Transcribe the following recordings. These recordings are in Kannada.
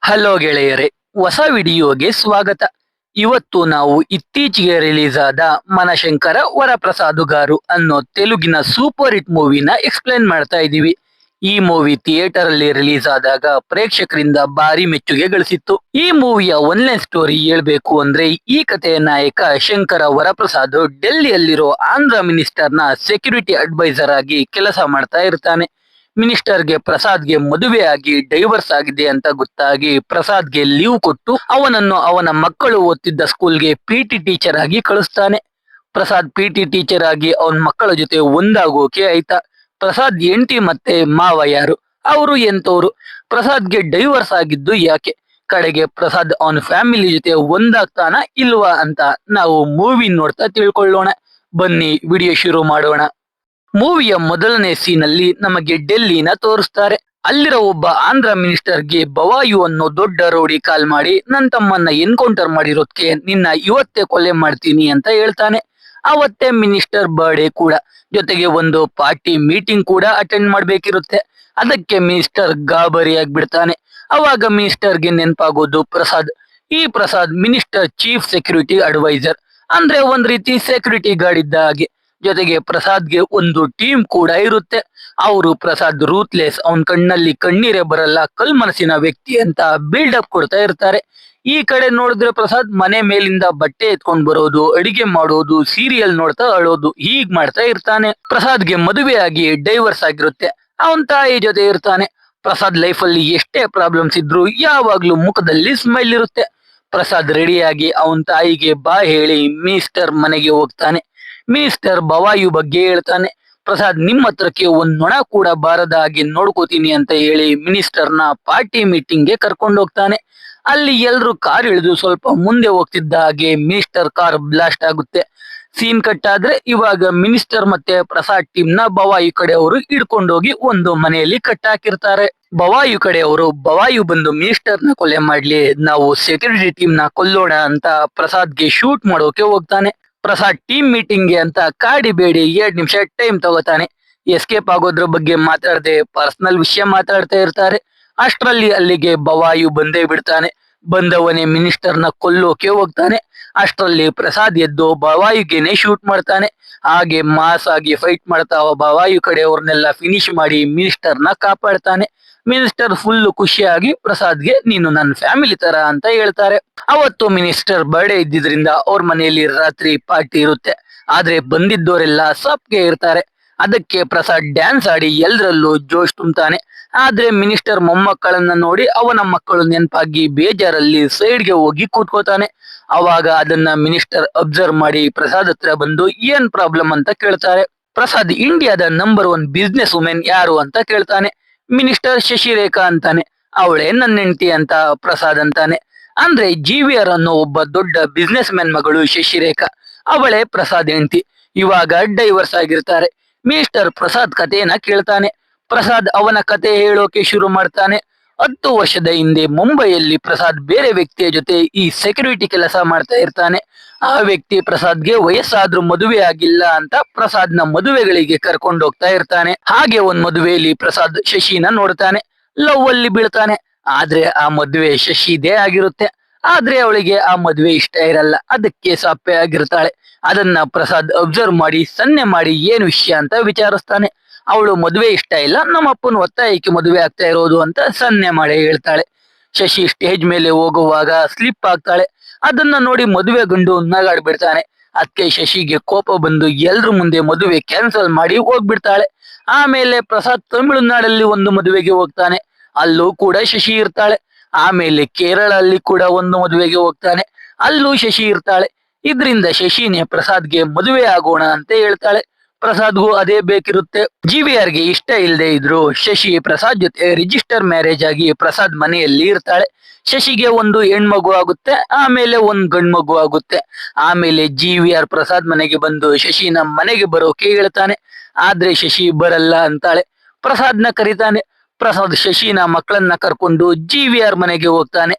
ಹಲೋ ಗೆಳೆಯರೇ, ಹೊಸ ವಿಡಿಯೋಗೆ ಸ್ವಾಗತ. ಇವತ್ತು ನಾವು ಇತ್ತೀಚೆಗೆ ರಿಲೀಸ್ ಆದ ಮನಶಂಕರ ವರಪ್ರಸಾದುಗಾರು ಅನ್ನೋ ತೆಲುಗಿನ ಸೂಪರ್ ಹಿಟ್ ಮೂವಿನ ಎಕ್ಸ್ಪ್ಲೇನ್ ಮಾಡ್ತಾ ಇದೀವಿ. ಈ ಮೂವಿ ಥಿಯೇಟರ್ ಅಲ್ಲಿ ರಿಲೀಸ್ ಆದಾಗ ಪ್ರೇಕ್ಷಕರಿಂದ ಭಾರಿ ಮೆಚ್ಚುಗೆ ಗಳಿಸಿತ್ತು. ಈ ಮೂವಿಯ ಒನ್ಲೈನ್ ಸ್ಟೋರಿ ಹೇಳ್ಬೇಕು ಅಂದ್ರೆ, ಈ ಕಥೆಯ ನಾಯಕ ಶಂಕರ ವರಪ್ರಸಾದ್ ಡೆಲ್ಲಿಯಲ್ಲಿರೋ ಆಂಧ್ರ ಮಿನಿಸ್ಟರ್ನ ಸೆಕ್ಯೂರಿಟಿ ಅಡ್ವೈಸರ್ ಆಗಿ ಕೆಲಸ ಮಾಡ್ತಾ ಇರ್ತಾನೆ. ಮಿನಿಸ್ಟರ್ಗೆ ಪ್ರಸಾದ್ಗೆ ಮದುವೆ ಆಗಿ ಡೈವರ್ಸ್ ಆಗಿದೆ ಅಂತ ಗೊತ್ತಾಗಿ ಪ್ರಸಾದ್ಗೆ ಲೀವ್ ಕೊಟ್ಟು ಅವನನ್ನು ಅವನ ಮಕ್ಕಳು ಓದ್ತಿದ್ದ ಸ್ಕೂಲ್ಗೆ ಪಿಟಿ ಟೀಚರ್ ಆಗಿ ಕಳಿಸ್ತಾನೆ. ಪ್ರಸಾದ್ ಪಿಟಿ ಟೀಚರ್ ಆಗಿ ಅವನ ಮಕ್ಕಳ ಜೊತೆ ಒಂದಾಗೋಕೆ ಆಯ್ತಾ. ಪ್ರಸಾದ್ ಹೆಂಡತಿ ಮತ್ತೆ ಮಾವ ಯಾರು, ಅವರು ಎಂತವ್ರು, ಪ್ರಸಾದ್ಗೆ ಡೈವರ್ಸ್ ಆಗಿದ್ದು ಯಾಕೆ, ಕಡೆಗೆ ಪ್ರಸಾದ್ ಅವನ ಫ್ಯಾಮಿಲಿ ಜೊತೆ ಒಂದಾಗ್ತಾನ ಇಲ್ವಾ ಅಂತ ನಾವು ಮೂವಿ ನೋಡ್ತಾ ತಿಳ್ಕೊಳ್ಳೋಣ. ಬನ್ನಿ ವಿಡಿಯೋ ಶುರು ಮಾಡೋಣ. ಮೂವಿಯ ಮೊದಲನೇ ಸೀನ್ ಅಲ್ಲಿ ನಮಗೆ ಡೆಲ್ಲಿನ ತೋರಿಸ್ತಾರೆ. ಅಲ್ಲಿರೋ ಒಬ್ಬ ಆಂಧ್ರ ಮಿನಿಸ್ಟರ್ಗೆ ಬವಾಯು ಅನ್ನೋ ದೊಡ್ಡ ರೌಡಿ ಕಾಲ್ ಮಾಡಿ ನನ್ನ ತಮ್ಮನ್ನ ಎನ್ಕೌಂಟರ್ ಮಾಡಿರೋದಕ್ಕೆ ನಿನ್ನ ಇವತ್ತೇ ಕೊಲೆ ಮಾಡ್ತೀನಿ ಅಂತ ಹೇಳ್ತಾನೆ. ಅವತ್ತೇ ಮಿನಿಸ್ಟರ್ ಬರ್ಡೇ ಕೂಡ, ಜೊತೆಗೆ ಒಂದು ಪಾರ್ಟಿ ಮೀಟಿಂಗ್ ಕೂಡ ಅಟೆಂಡ್ ಮಾಡ್ಬೇಕಿರುತ್ತೆ. ಅದಕ್ಕೆ ಮಿನಿಸ್ಟರ್ ಗಾಬರಿ ಆಗ್ಬಿಡ್ತಾನೆ. ಅವಾಗ ಮಿನಿಸ್ಟರ್ಗೆ ನೆನಪಾಗೋದು ಪ್ರಸಾದ್. ಈ Prasad minister chief security adviser, ಅಂದ್ರೆ ಒಂದ್ ರೀತಿ ಸೆಕ್ಯೂರಿಟಿ ಗಾರ್ಡ್ ಇದ್ದ ಹಾಗೆ. ಜೊತೆಗೆ ಪ್ರಸಾದ್ಗೆ ಒಂದು ಟೀಮ್ ಕೂಡ ಇರುತ್ತೆ. ಅವರು ಪ್ರಸಾದ್ ರೂತ್ಲೆಸ್, ಅವನ್ ಕಣ್ಣಲ್ಲಿ ಕಣ್ಣೀರೇ ಬರಲ್ಲ, ಕಲ್ ಮನಸ್ಸಿನ ವ್ಯಕ್ತಿ ಅಂತ ಬಿಲ್ಡಪ್ ಕೊಡ್ತಾ ಇರ್ತಾರೆ. ಈ ಕಡೆ ನೋಡಿದ್ರೆ ಪ್ರಸಾದ್ ಮನೆ ಮೇಲಿಂದ ಬಟ್ಟೆ ಎತ್ಕೊಂಡ್ ಬರೋದು, ಅಡಿಗೆ ಮಾಡೋದು, ಸೀರಿಯಲ್ ನೋಡ್ತಾ ಅಳೋದು ಹೀಗ್ ಮಾಡ್ತಾ ಇರ್ತಾನೆ. ಪ್ರಸಾದ್ಗೆ ಮದುವೆ ಆಗಿ ಡೈವರ್ಸ್ ಆಗಿರುತ್ತೆ. ಅವನ್ ತಾಯಿ ಜೊತೆ ಇರ್ತಾನೆ. ಪ್ರಸಾದ್ ಲೈಫ್ ಅಲ್ಲಿ ಎಷ್ಟೇ ಪ್ರಾಬ್ಲಮ್ಸ್ ಇದ್ರು ಯಾವಾಗ್ಲೂ ಮುಖದಲ್ಲಿ ಸ್ಮೈಲ್ ಇರುತ್ತೆ. ಪ್ರಸಾದ್ ರೆಡಿಯಾಗಿ ಅವನ್ ತಾಯಿಗೆ ಬಾ ಹೇಳಿ ಮಿನಿಸ್ಟರ್ ಮನೆಗೆ ಹೋಗ್ತಾನೆ. ಮಿನಿಸ್ಟರ್ ಬವಾಯು ಬಗ್ಗೆ ಹೇಳ್ತಾನೆ. ಪ್ರಸಾದ್ ನಿಮ್ಮ ಹತ್ರಕ್ಕೆ ಒಂದ್ ನೊಣ ಕೂಡ ಬಾರದ ಹಾಗೆ ನೋಡ್ಕೋತೀನಿ ಅಂತ ಹೇಳಿ ಮಿನಿಸ್ಟರ್ನ ಪಾರ್ಟಿ ಮೀಟಿಂಗ್ ಗೆ ಕರ್ಕೊಂಡು ಹೋಗ್ತಾನೆ. ಅಲ್ಲಿ ಎಲ್ರು ಕಾರ್ ಇಳಿದು ಸ್ವಲ್ಪ ಮುಂದೆ ಹೋಗ್ತಿದ್ದ ಹಾಗೆ ಮಿನಿಸ್ಟರ್ ಕಾರ್ ಬ್ಲಾಸ್ಟ್ ಆಗುತ್ತೆ. ಸೀನ್ ಕಟ್ ಆದ್ರೆ ಇವಾಗ ಮಿನಿಸ್ಟರ್ ಮತ್ತೆ ಪ್ರಸಾದ್ ಟೀಮ್ ನ ಬವಾಯು ಕಡೆಯವರು ಹಿಡ್ಕೊಂಡೋಗಿ ಒಂದು ಮನೆಯಲ್ಲಿ ಕಟ್ಟಾಕಿರ್ತಾರೆ. ಬವಾಯು ಕಡೆಯವರು ಬವಾಯು ಬಂದು ಮಿನಿಸ್ಟರ್ ನ ಕೊಲೆ ಮಾಡ್ಲಿ, ನಾವು ಸೆಕ್ಯೂರಿಟಿ ಟೀಮ್ ನ ಕೊಲ್ಲೋಣ ಅಂತ ಪ್ರಸಾದ್ಗೆ ಶೂಟ್ ಮಾಡೋಕೆ ಹೋಗ್ತಾನೆ. ಪ್ರಸಾದ್ ಟೀಮ್ ಮೀಟಿಂಗ್ ಗೆ ಅಂತ ಕಾಡಿ ಬೇಡಿ 2 ನಿಮಿಷ ಟೈಮ್ ತಗೋತಾನೆ. ಎಸ್ಕೇಪ್ ಆಗೋದ್ರ ಬಗ್ಗೆ ಮಾತಾಡದೆ ಪರ್ಸನಲ್ ವಿಷಯ ಮಾತಾಡ್ತಾ ಇರ್ತಾರೆ. ಅಷ್ಟರಲ್ಲಿ ಅಲ್ಲಿಗೆ ಬವಾಯು ಬಂದೇ ಬಿಡ್ತಾನೆ. ಬಂದವನೇ ಮಿನಿಸ್ಟರ್ ನ ಕೊಲ್ಲೋಕೆ ಹೋಗ್ತಾನೆ. ಅಷ್ಟರಲ್ಲಿ ಪ್ರಸಾದ್ ಎದ್ದು ಬವಾಯುಗೆನೆ ಶೂಟ್ ಮಾಡ್ತಾನೆ. ಹಾಗೆ ಮಾಸ್ ಆಗಿ ಫೈಟ್ ಮಾಡ್ತಾ ಬವಾಯು ಕಡೆಯವ್ರನ್ನೆಲ್ಲ ಫಿನಿಶ್ ಮಾಡಿ ಮಿನಿಸ್ಟರ್ ನ ಕಾಪಾಡ್ತಾನೆ. ಮಿನಿಸ್ಟರ್ ಫುಲ್ ಖುಷಿಯಾಗಿ ಪ್ರಸಾದ್ಗೆ ನೀನು ನನ್ನ ಫ್ಯಾಮಿಲಿ ತರ ಅಂತ ಹೇಳ್ತಾರೆ. ಅವತ್ತು ಮಿನಿಸ್ಟರ್ ಬರ್ಡೇ ಇದ್ದಿದ್ರಿಂದ ಅವ್ರ ಮನೆಯಲ್ಲಿ ರಾತ್ರಿ ಪಾರ್ಟಿ ಇರುತ್ತೆ. ಆದ್ರೆ ಬಂದಿದ್ದವರೆಲ್ಲ ಸಪ್ಗೆ ಇರ್ತಾರೆ. ಅದಕ್ಕೆ ಪ್ರಸಾದ್ ಡ್ಯಾನ್ಸ್ ಆಡಿ ಎಲ್ರಲ್ಲೂ ಜೋಶ್ ತುಂಬ್ತಾನೆ. ಆದ್ರೆ ಮಿನಿಸ್ಟರ್ ಮೊಮ್ಮಕ್ಕಳನ್ನ ನೋಡಿ ಅವನ ಮಕ್ಕಳು ನೆನಪಾಗಿ ಬೇಜಾರಲ್ಲಿ ಸೈಡ್ಗೆ ಹೋಗಿ ಕೂತ್ಕೋತಾನೆ. ಅವಾಗ ಅದನ್ನ ಮಿನಿಸ್ಟರ್ ಅಬ್ಸರ್ವ್ ಮಾಡಿ ಪ್ರಸಾದ್ ಹತ್ರ ಬಂದು ಏನ್ ಪ್ರಾಬ್ಲಮ್ ಅಂತ ಕೇಳ್ತಾರೆ. ಪ್ರಸಾದ್ ಇಂಡಿಯಾದ ನಂಬರ್ 1 ಬಿಸ್ನೆಸ್ ವುಮೆನ್ ಯಾರು ಅಂತ ಕೇಳ್ತಾನೆ. ಮಿನಿಸ್ಟರ್ ಶಶಿರೇಖಾ ಅಂತಾನೆ. ಅವಳೇ ನನ್ನ ಹೆಂಡತಿ ಅಂತ ಪ್ರಸಾದ್ ಅಂತಾನೆ. ಅಂದ್ರೆ GVR ಅನ್ನೋ ಒಬ್ಬ ದೊಡ್ಡ ಬಿಸ್ನೆಸ್ ಮ್ಯಾನ್ ಮಗಳು ಶಶಿರೇಖಾ, ಅವಳೇ ಪ್ರಸಾದ್ ಹೆಂಡತಿ. ಇವಾಗ ಡೈವರ್ಸ್ ಆಗಿರ್ತಾರೆ. ಮಿನಿಸ್ಟರ್ ಪ್ರಸಾದ್ ಕಥೆಯನ್ನ ಕೇಳ್ತಾನೆ. ಪ್ರಸಾದ್ ಅವನ ಕತೆ ಹೇಳೋಕೆ ಶುರು ಮಾಡ್ತಾನೆ. 10 ವರ್ಷದ ಹಿಂದೆ ಮುಂಬೈಯಲ್ಲಿ ಪ್ರಸಾದ್ ಬೇರೆ ವ್ಯಕ್ತಿಯ ಜೊತೆ ಈ ಸೆಕ್ಯೂರಿಟಿ ಕೆಲಸ ಮಾಡ್ತಾ ಇರ್ತಾನೆ. ಆ ವ್ಯಕ್ತಿ ಪ್ರಸಾದ್ಗೆ ವಯಸ್ಸಾದ್ರೂ ಮದುವೆ ಆಗಿಲ್ಲ ಅಂತ ಪ್ರಸಾದ್ನ ಮದುವೆಗಳಿಗೆ ಕರ್ಕೊಂಡು ಹೋಗ್ತಾ ಇರ್ತಾನೆ. ಹಾಗೆ ಒಂದ್ ಮದುವೆಯಲ್ಲಿ ಪ್ರಸಾದ್ ಶಶಿನ ನೋಡ್ತಾನೆ. ಲವ್ ಅಲ್ಲಿ ಬೀಳ್ತಾನೆ. ಆದ್ರೆ ಆ ಮದುವೆ ಶಶಿದೇ ಆಗಿರುತ್ತೆ. ಆದ್ರೆ ಅವಳಿಗೆ ಆ ಮದುವೆ ಇಷ್ಟ ಇರಲ್ಲ. ಅದಕ್ಕೆ ಸಾಪೆ ಆಗಿರ್ತಾಳೆ. ಅದನ್ನ ಪ್ರಸಾದ್ ಅಬ್ಸರ್ವ್ ಮಾಡಿ ಸನ್ನೆ ಮಾಡಿ ಏನ್ ವಿಷಯ ಅಂತ ವಿಚಾರಿಸ್ತಾನೆ. ಅವಳು ಮದುವೆ ಇಷ್ಟ ಇಲ್ಲ, ನಮ್ಮ ಅಪ್ಪನ ಒತ್ತಾಯಕ್ಕೆ ಮದುವೆ ಆಗ್ತಾ ಇರೋದು ಅಂತ ಸನ್ನೆ ಮಾಡಿ ಹೇಳ್ತಾಳೆ. ಶಶಿ ಸ್ಟೇಜ್ ಮೇಲೆ ಹೋಗುವಾಗ ಸ್ಲಿಪ್ ಆಗ್ತಾಳೆ. ಅದನ್ನ ನೋಡಿ ಮದುವೆ ಗಂಡು ನಗಾಡ್ಬಿಡ್ತಾನೆ. ಅದಕ್ಕೆ ಶಶಿಗೆ ಕೋಪ ಬಂದು ಎಲ್ರ ಮುಂದೆ ಮದುವೆ ಕ್ಯಾನ್ಸಲ್ ಮಾಡಿ ಹೋಗ್ಬಿಡ್ತಾಳೆ. ಆಮೇಲೆ ಪ್ರಸಾದ್ ತಮಿಳುನಾಡಲ್ಲಿ ಒಂದು ಮದುವೆಗೆ ಹೋಗ್ತಾನೆ. ಅಲ್ಲೂ ಕೂಡ ಶಶಿ ಇರ್ತಾಳೆ. ಆಮೇಲೆ ಕೇರಳ ಅಲ್ಲಿ ಕೂಡ ಒಂದು ಮದುವೆಗೆ ಹೋಗ್ತಾನೆ. ಅಲ್ಲೂ ಶಶಿ ಇರ್ತಾಳೆ. ಇದ್ರಿಂದ ಶಶಿನೇ ಪ್ರಸಾದ್ಗೆ ಮದುವೆ ಆಗೋಣ ಅಂತ ಹೇಳ್ತಾಳೆ. ಪ್ರಸಾದ್ಗೂ ಅದೇ ಬೇಕಿರುತ್ತೆ. GVR ಗೆ ಇಷ್ಟ ಇಲ್ಲದೆ ಇದ್ರು ಶಶಿ ಪ್ರಸಾದ್ ಜೊತೆ ರಿಜಿಸ್ಟರ್ ಮ್ಯಾರೇಜ್ ಆಗಿ ಪ್ರಸಾದ್ ಮನೆಯಲ್ಲಿ ಇರ್ತಾಳೆ. ಶಶಿಗೆ ಒಂದು ಹೆಣ್ಮಗು ಆಗುತ್ತೆ. ಆಮೇಲೆ ಒಂದ್ ಗಂಡ್ಮಗು ಆಗುತ್ತೆ. ಆಮೇಲೆ GVR ಪ್ರಸಾದ್ ಮನೆಗೆ ಬಂದು ಶಶಿನ ಮನೆಗೆ ಬರೋಕೆ ಹೇಳ್ತಾನೆ. ಆದ್ರೆ ಶಶಿ ಬರಲ್ಲ ಅಂತಾಳೆ. ಪ್ರಸಾದ್ನ ಕರೀತಾನೆ. ಪ್ರಸಾದ್ ಶಶಿನ ಮಕ್ಕಳನ್ನ ಕರ್ಕೊಂಡು GVR ಮನೆಗೆ ಹೋಗ್ತಾನೆ.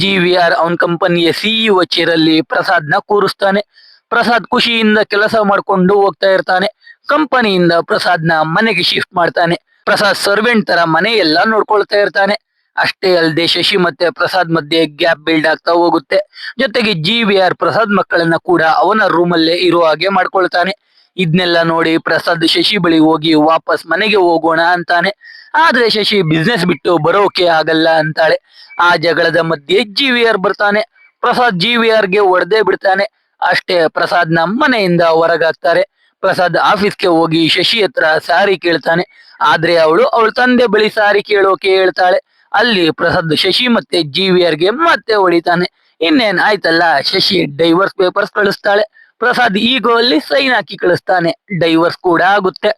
GVR ಅವನ್ ಕಂಪನಿಯ CEO ಚೇರಲ್ಲಿ ಪ್ರಸಾದ್ನ ಕೂರಿಸ್ತಾನೆ. ಪ್ರಸಾದ್ ಖುಷಿಯಿಂದ ಕೆಲಸ ಮಾಡ್ಕೊಂಡು ಹೋಗ್ತಾ ಇರ್ತಾನೆ. ಕಂಪನಿಯಿಂದ ಪ್ರಸಾದ್ನ ಮನೆಗೆ ಶಿಫ್ಟ್ ಮಾಡ್ತಾನೆ. ಪ್ರಸಾದ್ ಸರ್ವೆಂಟ್ ತರ ಮನೆ ಎಲ್ಲ ನೋಡ್ಕೊಳ್ತಾ ಇರ್ತಾನೆ. ಅಷ್ಟೇ ಅಲ್ಲದೆ ಶಶಿ ಮತ್ತೆ ಪ್ರಸಾದ್ ಮಧ್ಯೆ ಗ್ಯಾಪ್ ಬಿಲ್ಡ್ ಆಗ್ತಾ ಹೋಗುತ್ತೆ. ಜೊತೆಗೆ GVR ಪ್ರಸಾದ್ ಮಕ್ಕಳನ್ನ ಕೂಡ ಅವನ ರೂಮ್ ಅಲ್ಲೇ ಇರೋ ಹಾಗೆ ಮಾಡ್ಕೊಳ್ತಾನೆ. ಇದನ್ನೆಲ್ಲ ನೋಡಿ ಪ್ರಸಾದ್ ಶಶಿ ಬಳಿ ಹೋಗಿ ವಾಪಸ್ ಮನೆಗೆ ಹೋಗೋಣ ಅಂತಾನೆ. ಆದ್ರೆ ಶಶಿ ಬಿಸ್ನೆಸ್ ಬಿಟ್ಟು ಬರೋಕೆ ಆಗಲ್ಲ ಅಂತಾಳೆ. ಆ ಜಗಳದ ಮಧ್ಯೆ GVR ಬರ್ತಾನೆ. ಪ್ರಸಾದ್ GVR ಗೆ ಹೊಡೆದೇ ಬಿಡ್ತಾನೆ. ಅಷ್ಟೇ ಪ್ರಸಾದ್ನ ಮನೆಯಿಂದ ಹೊರಗಾಕ್ತಾರೆ. ಪ್ರಸಾದ್ ಆಫೀಸ್ಗೆ ಹೋಗಿ ಶಶಿ ಹತ್ರ ಸಾರಿ ಕೇಳ್ತಾನೆ. ಆದ್ರೆ ಅವಳ ತಂದೆ ಬಳಿ ಸಾರಿ ಕೇಳೋಕೆ ಹೇಳ್ತಾಳೆ. ಅಲ್ಲಿ ಪ್ರಸಾದ್ ಶಶಿ ಮತ್ತೆ GVR ಗೆ ಮತ್ತೆ ಹೊಡಿತಾನೆ. ಇನ್ನೇನ್ ಆಯ್ತಲ್ಲ, ಶಶಿ ಡೈವರ್ಸ್ ಪೇಪರ್ಸ್ ಕಳಿಸ್ತಾಳೆ. ಪ್ರಸಾದ್ ಈಗೋ ಅಲ್ಲಿ ಸೈನ್ ಹಾಕಿ ಕಳಿಸ್ತಾನೆ. ಡೈವರ್ಸ್ ಕೂಡ ಆಗುತ್ತೆ.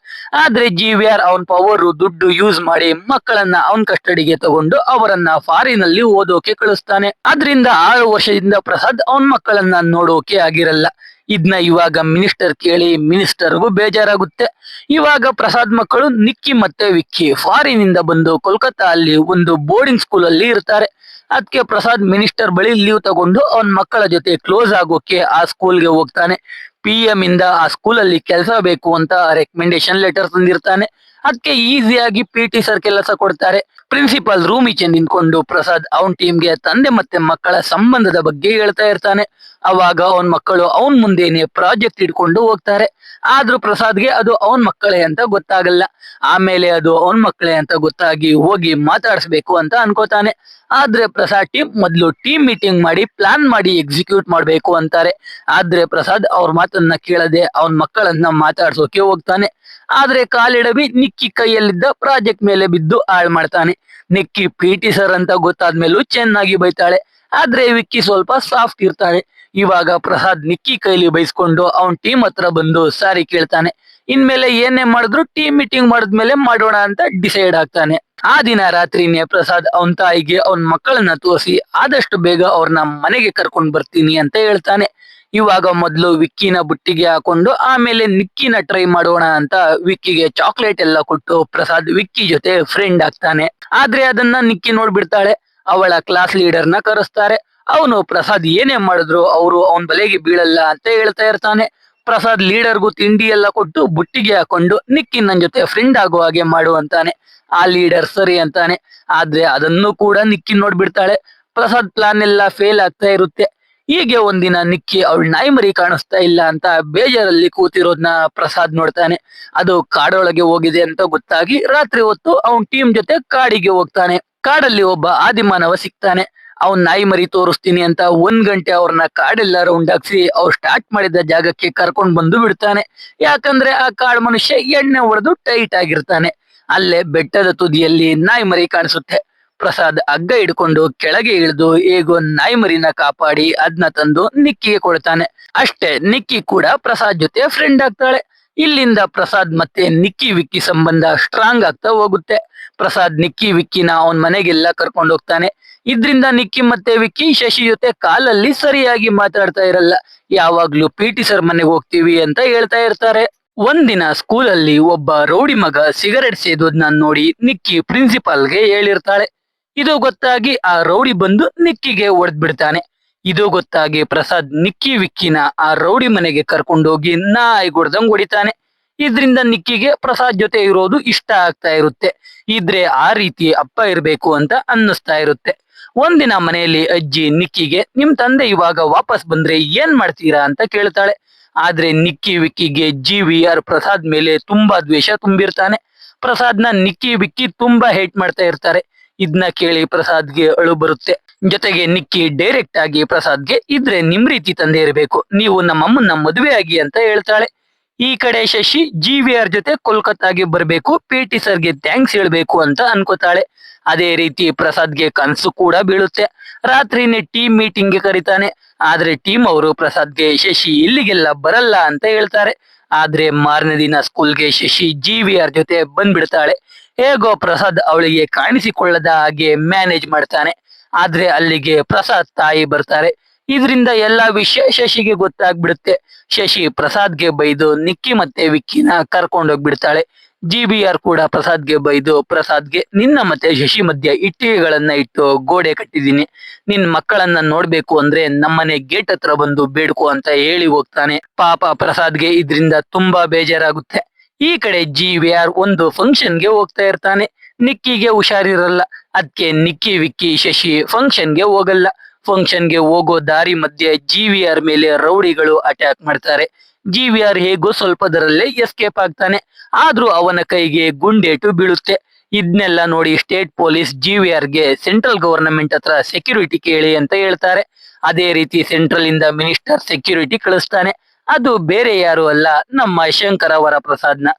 ಆದ್ರೆ GVR ಅವನ್ ಪವರ್ ದುಡ್ಡು ಯೂಸ್ ಮಾಡಿ ಮಕ್ಕಳನ್ನ ಅವನ್ ಕಸ್ಟಡಿಗೆ ತಗೊಂಡು ಅವರನ್ನ ಫಾರಿನ್ ಅಲ್ಲಿ ಓದೋಕೆ ಕಳಿಸ್ತಾನೆ. ಅದ್ರಿಂದ 6 ವರ್ಷದಿಂದ ಪ್ರಸಾದ್ ಅವನ್ ಮಕ್ಕಳನ್ನ ನೋಡೋಕೆ ಆಗಿರಲ್ಲ. ಇದನ್ನ ಇವಾಗ ಮಿನಿಸ್ಟರ್ ಕೇಳಿ ಮಿನಿಸ್ಟರ್ಗೂ ಬೇಜಾರಾಗುತ್ತೆ. ಇವಾಗ ಪ್ರಸಾದ್ ಮಕ್ಕಳು ನಿಕ್ಕಿ ಮತ್ತೆ ವಿಕ್ಕಿ ಫಾರಿನ್ ಇಂದ ಬಂದು ಕೋಲ್ಕತ್ತಾ ಅಲ್ಲಿ ಒಂದು ಬೋರ್ಡಿಂಗ್ ಸ್ಕೂಲ್ ಅಲ್ಲಿ ಇರ್ತಾರೆ. ಅದಕ್ಕೆ ಪ್ರಸಾದ್ ಮಿನಿಸ್ಟರ್ ಬಳಿ ಲೀವ್ ತಗೊಂಡು ಅವನ್ ಮಕ್ಕಳ ಜೊತೆ ಕ್ಲೋಸ್ ಆಗೋಕೆ ಆ ಸ್ಕೂಲ್ಗೆ ಹೋಗ್ತಾನೆ. PM ಇಂದ ಆ ಸ್ಕೂಲ್ ಅಲ್ಲಿ ಕೆಲಸ ಬೇಕು ಅಂತ ರೆಕಮೆಂಡೇಶನ್ ಲೆಟರ್ ತಂದಿರ್ತಾನೆ. ಅದಕ್ಕೆ ಈಸಿಯಾಗಿ PT ಸರ್ ಕೆಲಸ ಕೊಡ್ತಾರೆ. ಪ್ರಿನ್ಸಿಪಾಲ್ ರೂಮ್ ಈಚೆ ನಿಂತ್ಕೊಂಡು ಪ್ರಸಾದ್ ಅವನ್ ಟೀಮ್ಗೆ ತಂದೆ ಮತ್ತೆ ಮಕ್ಕಳ ಸಂಬಂಧದ ಬಗ್ಗೆ ಹೇಳ್ತಾ ಇರ್ತಾನೆ. ಅವಾಗ ಅವನ್ ಮಕ್ಕಳು ಅವನ್ ಮುಂದೆನೆ ಪ್ರಾಜೆಕ್ಟ್ ಇಟ್ಕೊಂಡು ಹೋಗ್ತಾರೆ. ಆದ್ರೂ ಪ್ರಸಾದ್ಗೆ ಅದು ಅವನ್ ಮಕ್ಕಳೇ ಅಂತ ಗೊತ್ತಾಗಲ್ಲ. ಆಮೇಲೆ ಅದು ಅವನ್ ಮಕ್ಕಳೇ ಅಂತ ಗೊತ್ತಾಗಿ ಹೋಗಿ ಮಾತಾಡಿಸ್ಬೇಕು ಅಂತ ಅನ್ಕೋತಾನೆ. ಆದ್ರೆ ಪ್ರಸಾದ್ ಟೀಮ್ ಮೊದ್ಲು ಟೀಮ್ ಮೀಟಿಂಗ್ ಮಾಡಿ ಪ್ಲಾನ್ ಮಾಡಿ ಎಕ್ಸಿಕ್ಯೂಟ್ ಮಾಡ್ಬೇಕು ಅಂತಾರೆ. ಆದ್ರೆ ಪ್ರಸಾದ್ ಅವ್ರ ಮಾತನ್ನ ಕೇಳದೆ ಅವನ್ ಮಕ್ಕಳನ್ನ ಮಾತಾಡ್ಸೋಕೆ ಹೋಗ್ತಾನೆ. ಆದ್ರೆ ಕಾಲಿಡವಿ ನಿಕ್ಕಿ ಕೈಯಲ್ಲಿದ್ದ ಪ್ರಾಜೆಕ್ಟ್ ಮೇಲೆ ಬಿದ್ದು ಹಾಳು ಮಾಡ್ತಾನೆ. ನಿಕ್ಕಿ PT ಸರ್ ಅಂತ ಗೊತ್ತಾದ್ಮೇಲೂ ಚೆನ್ನಾಗಿ ಬೈತಾಳೆ. ಆದ್ರೆ ವಿಕ್ಕಿ ಸ್ವಲ್ಪ ಸಾಫ್ಟ್ ಇರ್ತಾಳೆ. ಇವಾಗ ಪ್ರಸಾದ್ ನಿಕ್ಕಿ ಕೈಲಿ ಬೈಸ್ಕೊಂಡು ಅವನ್ ಟೀಮ್ ಹತ್ರ ಬಂದು ಸಾರಿ ಕೇಳ್ತಾನೆ. ಇನ್ಮೇಲೆ ಏನೇ ಮಾಡಿದ್ರು ಟೀಮ್ ಮೀಟಿಂಗ್ ಮಾಡಿದ್ಮೇಲೆ ಮಾಡೋಣ ಅಂತ ಡಿಸೈಡ್ ಆಗ್ತಾನೆ. ಆ ದಿನ ರಾತ್ರಿನೇ ಪ್ರಸಾದ್ ಅವನ್ ತಾಯಿಗೆ ಅವನ್ ಮಕ್ಕಳನ್ನ ತೋರಿಸಿ ಆದಷ್ಟು ಬೇಗ ಅವ್ರನ್ನ ಮನೆಗೆ ಕರ್ಕೊಂಡ್ ಬರ್ತೀನಿ ಅಂತ ಹೇಳ್ತಾನೆ. ಇವಾಗ ಮೊದ್ಲು ವಿಕ್ಕಿನ ಬುಟ್ಟಿಗೆ ಹಾಕೊಂಡು ಆಮೇಲೆ ನಿಕ್ಕಿನ ಟ್ರೈ ಮಾಡೋಣ ಅಂತ ವಿಕ್ಕಿಗೆ ಚಾಕ್ಲೇಟ್ ಎಲ್ಲ ಕೊಟ್ಟು ಪ್ರಸಾದ್ ವಿಕ್ಕಿ ಜೊತೆ ಫ್ರೆಂಡ್ ಆಗ್ತಾನೆ. ಆದ್ರೆ ಅದನ್ನ ನಿಕ್ಕಿ ನೋಡ್ಬಿಡ್ತಾಳೆ. ಅವಳ ಕ್ಲಾಸ್ ಲೀಡರ್ನ ಕರೆಸ್ತಾರೆ. ಅವನು ಪ್ರಸಾದ್ ಏನೇ ಮಾಡಿದ್ರು ಅವರು ಅವನ್ ಬಲೆಗೆ ಬೀಳಲ್ಲ ಅಂತ ಹೇಳ್ತಾ ಇರ್ತಾನೆ. ಪ್ರಸಾದ್ ಲೀಡರ್ಗೂ ತಿಂಡಿ ಎಲ್ಲ ಕೊಟ್ಟು ಬುಟ್ಟಿಗೆ ಹಾಕೊಂಡು ನಿಕ್ಕಿ ನನ್ ಜೊತೆ ಫ್ರೆಂಡ್ ಆಗೋ ಹಾಗೆ ಮಾಡು ಅಂತಾನೆ. ಆ ಲೀಡರ್ ಸರಿ ಅಂತಾನೆ. ಆದ್ರೆ ಅದನ್ನು ಕೂಡ ನಿಕ್ಕಿ ನೋಡ್ಬಿಡ್ತಾಳೆ. ಪ್ರಸಾದ್ ಪ್ಲಾನ್ ಎಲ್ಲ ಫೇಲ್ ಆಗ್ತಾ ಇರುತ್ತೆ. ಹೀಗೆ ಒಂದಿನ ನಿಕ್ಕಿ ಅವಳ ನಾಯಿ ಮರಿ ಕಾಣಿಸ್ತಾ ಇಲ್ಲ ಅಂತ ಬೇಜಾರಲ್ಲಿ ಕೂತಿರೋದ್ನ ಪ್ರಸಾದ್ ನೋಡ್ತಾನೆ. ಅದು ಕಾಡೊಳಗೆ ಹೋಗಿದೆ ಅಂತ ಗೊತ್ತಾಗಿ ರಾತ್ರಿ ಹೊತ್ತು ಅವನ್ ಟೀಮ್ ಜೊತೆ ಕಾಡಿಗೆ ಹೋಗ್ತಾನೆ. ಕಾಡಲ್ಲಿ ಒಬ್ಬ ಆದಿಮಾನವ ಸಿಗ್ತಾನೆ. ಅವ್ನ್ ನಾಯಿ ಮರಿ ತೋರಿಸ್ತೀನಿ ಅಂತ 1 ಗಂಟೆ ಅವ್ರನ್ನ ಕಾಡೆಲ್ಲ ರೌಂಡ್ ಹಾಕ್ಸಿ ಅವ್ರು ಸ್ಟಾರ್ಟ್ ಮಾಡಿದ ಜಾಗಕ್ಕೆ ಕರ್ಕೊಂಡ್ ಬಂದು ಬಿಡ್ತಾನೆ. ಯಾಕಂದ್ರೆ ಆ ಕಾಡ್ ಮನುಷ್ಯ ಎಣ್ಣೆ ಹೊಡೆದು ಟೈಟ್ ಆಗಿರ್ತಾನೆ. ಅಲ್ಲೇ ಬೆಟ್ಟದ ತುದಿಯಲ್ಲಿ ನಾಯಿ ಮರಿ ಕಾಣಿಸುತ್ತೆ. ಪ್ರಸಾದ್ ಹಗ್ಗ ಹಿಡ್ಕೊಂಡು ಕೆಳಗೆ ಇಳಿದು ಹೇಗೋ ನಾಯಿ ಮರಿನ ಕಾಪಾಡಿ ಅದ್ನ ತಂದು ನಿಕ್ಕಿಗೆ ಕೊಡ್ತಾನೆ. ಅಷ್ಟೇ, ನಿಕ್ಕಿ ಕೂಡ ಪ್ರಸಾದ್ ಜೊತೆ ಫ್ರೆಂಡ್ ಆಗ್ತಾಳೆ. ಇಲ್ಲಿಂದ ಪ್ರಸಾದ್ ಮತ್ತೆ ನಿಕ್ಕಿ ವಿಕ್ಕಿ ಸಂಬಂಧ ಸ್ಟ್ರಾಂಗ್ ಆಗ್ತಾ ಹೋಗುತ್ತೆ. ಪ್ರಸಾದ್ ನಿಕ್ಕಿ ವಿಕ್ಕಿನ ಅವನ್ ಮನೆಗೆಲ್ಲ ಕರ್ಕೊಂಡು ಹೋಗ್ತಾನೆ. ಇದ್ರಿಂದ ನಿಕ್ಕಿ ಮತ್ತೆ ವಿಕ್ಕಿ ಶಶಿ ಜೊತೆ ಕಾಲಲ್ಲಿ ಸರಿಯಾಗಿ ಮಾತಾಡ್ತಾ ಇರಲ್ಲ. ಯಾವಾಗ್ಲೂ PT ಸರ್ ಮನೆಗೆ ಹೋಗ್ತೀವಿ ಅಂತ ಹೇಳ್ತಾ ಇರ್ತಾರೆ. ಒಂದಿನ ಸ್ಕೂಲಲ್ಲಿ ಒಬ್ಬ ರೌಡಿ ಮಗ ಸಿಗರೆಟ್ ಸೇದೋದ್ನ ನೋಡಿ ನಿಕ್ಕಿ ಪ್ರಿನ್ಸಿಪಾಲ್ಗೆ ಹೇಳಿರ್ತಾಳೆ. ಇದು ಗೊತ್ತಾಗಿ ಆ ರೌಡಿ ಬಂದು ನಿಕ್ಕಿಗೆ ಹೊಡೆದ್ ಬಿಡ್ತಾನೆ. ಇದು ಗೊತ್ತಾಗಿ ಪ್ರಸಾದ್ ನಿಕ್ಕಿ ವಿಕ್ಕಿನ ಆ ರೌಡಿ ಮನೆಗೆ ಕರ್ಕೊಂಡೋಗಿ ನಾಯಿ ಹೊಡ್ದಂಗ್ ಹೊಡಿತಾನೆ. ಇದ್ರಿಂದ ನಿಕ್ಕಿಗೆ ಪ್ರಸಾದ್ ಜೊತೆ ಇರೋದು ಇಷ್ಟ ಆಗ್ತಾ ಇರುತ್ತೆ. ಇದ್ರೆ ಆ ರೀತಿ ಅಪ್ಪ ಇರ್ಬೇಕು ಅಂತ ಅನ್ನಿಸ್ತಾ ಇರುತ್ತೆ. ಒಂದಿನ ಮನೆಯಲ್ಲಿ ಅಜ್ಜಿ ನಿಕ್ಕಿಗೆ ನಿಮ್ ತಂದೆ ಇವಾಗ ವಾಪಸ್ ಬಂದ್ರೆ ಏನ್ ಮಾಡ್ತೀರಾ ಅಂತ ಕೇಳ್ತಾಳೆ. ಆದ್ರೆ ನಿಕ್ಕಿ ವಿಕ್ಕಿಗೆ GVR ಪ್ರಸಾದ್ ಮೇಲೆ ತುಂಬಾ ದ್ವೇಷ ತುಂಬಿರ್ತಾನೆ. ಪ್ರಸಾದ್ನ ನಿಕ್ಕಿ ವಿಕ್ಕಿ ತುಂಬಾ ಹೇಟ್ ಮಾಡ್ತಾ ಇರ್ತಾರೆ. ಇದನ್ನ ಕೇಳಿ ಪ್ರಸಾದ್ಗೆ ಅಳು ಬರುತ್ತೆ. ಜೊತೆಗೆ ನಿಕ್ಕಿ ಡೈರೆಕ್ಟ್ ಆಗಿ ಪ್ರಸಾದ್ಗೆ ಇದ್ರೆ ನಿಮ್ ರೀತಿ ತಂದೆ ಇರಬೇಕು, ನೀವು ನಮ್ಮಮ್ಮನ್ನ ಮದುವೆ ಆಗಿ ಅಂತ ಹೇಳ್ತಾಳೆ. ಈ ಕಡೆ ಶಶಿ GVR ಜೊತೆ ಕೋಲ್ಕತ್ತಾಗೆ ಬರ್ಬೇಕು, PT ಸರ್ಗೆ ಥ್ಯಾಂಕ್ಸ್ ಹೇಳ್ಬೇಕು ಅಂತ ಅನ್ಕೋತಾಳೆ. ಅದೇ ರೀತಿ ಪ್ರಸಾದ್ಗೆ ಕನ್ಸು ಕೂಡ ಬೀಳುತ್ತೆ. ರಾತ್ರಿನೇ ಟೀಮ್ ಮೀಟಿಂಗ್ ಗೆ ಕರೀತಾನೆ. ಆದ್ರೆ ಟೀಮ್ ಅವರು ಪ್ರಸಾದ್ಗೆ ಶಶಿ ಇಲ್ಲಿಗೆಲ್ಲ ಬರಲ್ಲ ಅಂತ ಹೇಳ್ತಾರೆ. ಆದ್ರೆ ಮಾರನೇ ದಿನ ಸ್ಕೂಲ್ಗೆ ಶಶಿ GVR ಜೊತೆ ಬಂದ್ಬಿಡ್ತಾಳೆ. ಹೇಗೋ ಪ್ರಸಾದ್ ಅವಳಿಗೆ ಕಾಣಿಸಿಕೊಳ್ಳದ ಹಾಗೆ ಮ್ಯಾನೇಜ್ ಮಾಡ್ತಾನೆ. ಆದ್ರೆ ಅಲ್ಲಿಗೆ ಪ್ರಸಾದ್ ತಾಯಿ ಬರ್ತಾರೆ. ಇದರಿಂದ ಎಲ್ಲಾ ವಿಷಯ ಶಶಿಗೆ ಗೊತ್ತಾಗ್ಬಿಡುತ್ತೆ. ಶಶಿ ಪ್ರಸಾದ್ಗೆ ಬೈದು ನಿಕ್ಕಿ ಮತ್ತೆ ವಿಕ್ಕಿನ ಕರ್ಕೊಂಡೋಗ್ಬಿಡ್ತಾಳೆ. GVR ಕೂಡ ಪ್ರಸಾದ್ಗೆ ಬೈದು ಪ್ರಸಾದ್ಗೆ ನಿನ್ನ ಮತ್ತೆ ಶಶಿ ಮಧ್ಯೆ ಇಟ್ಟಿಗೆಗಳನ್ನ ಇಟ್ಟು ಗೋಡೆ ಕಟ್ಟಿದೀನಿ, ನಿನ್ ಮಕ್ಕಳನ್ನ ನೋಡ್ಬೇಕು ಅಂದ್ರೆ ನಮ್ಮನೆ ಗೇಟ್ ಹತ್ರ ಬಂದು ಬೇಡ್ಕೊ ಅಂತ ಹೇಳಿ ಹೋಗ್ತಾನೆ. ಪಾಪ ಪ್ರಸಾದ್ಗೆ ಇದ್ರಿಂದ ತುಂಬಾ ಬೇಜಾರಾಗುತ್ತೆ. ಈ ಕಡೆ GVR ಒಂದು ಫಂಕ್ಷನ್ಗೆ ಹೋಗ್ತಾ ಇರ್ತಾನೆ. ನಿಕ್ಕಿಗೆ ಹುಷಾರಿರಲ್ಲ. ಅದಕ್ಕೆ ನಿಕ್ಕಿ ವಿಕ್ಕಿ ಶಶಿ ಫಂಕ್ಷನ್ಗೆ ಹೋಗಲ್ಲ. ಫಂಕ್ಷನ್ಗೆ ಹೋಗೋ ದಾರಿ ಮಧ್ಯೆ GVR ಮೇಲೆ ರೌಡಿಗಳು ಅಟ್ಯಾಕ್ ಮಾಡ್ತಾರೆ. GVR ಹೇಗೋ ಸ್ವಲ್ಪದರಲ್ಲೇ ಎಸ್ಕೇಪ್ ಆಗ್ತಾನೆ. ಆದ್ರೂ ಅವನ ಕೈಗೆ ಗುಂಡೇಟು ಬೀಳುತ್ತೆ. ಇದನ್ನೆಲ್ಲ ನೋಡಿ ಸ್ಟೇಟ್ ಪೊಲೀಸ್ GVRಗೆ ಸೆಂಟ್ರಲ್ ಗವರ್ನಮೆಂಟ್ ಹತ್ರ ಸೆಕ್ಯೂರಿಟಿ ಕೇಳಿ ಅಂತ ಹೇಳ್ತಾರೆ. ಅದೇ ರೀತಿ ಸೆಂಟ್ರಲ್ ಇಂದ ಮಿನಿಸ್ಟರ್ ಸೆಕ್ಯೂರಿಟಿ ಕಳಿಸ್ತಾನೆ. ಅದು ಬೇರೆ ಯಾರು ಅಲ್ಲ, ನಮ್ಮ ಶಂಕರ ವರಪ್ರಸಾದ್ನ.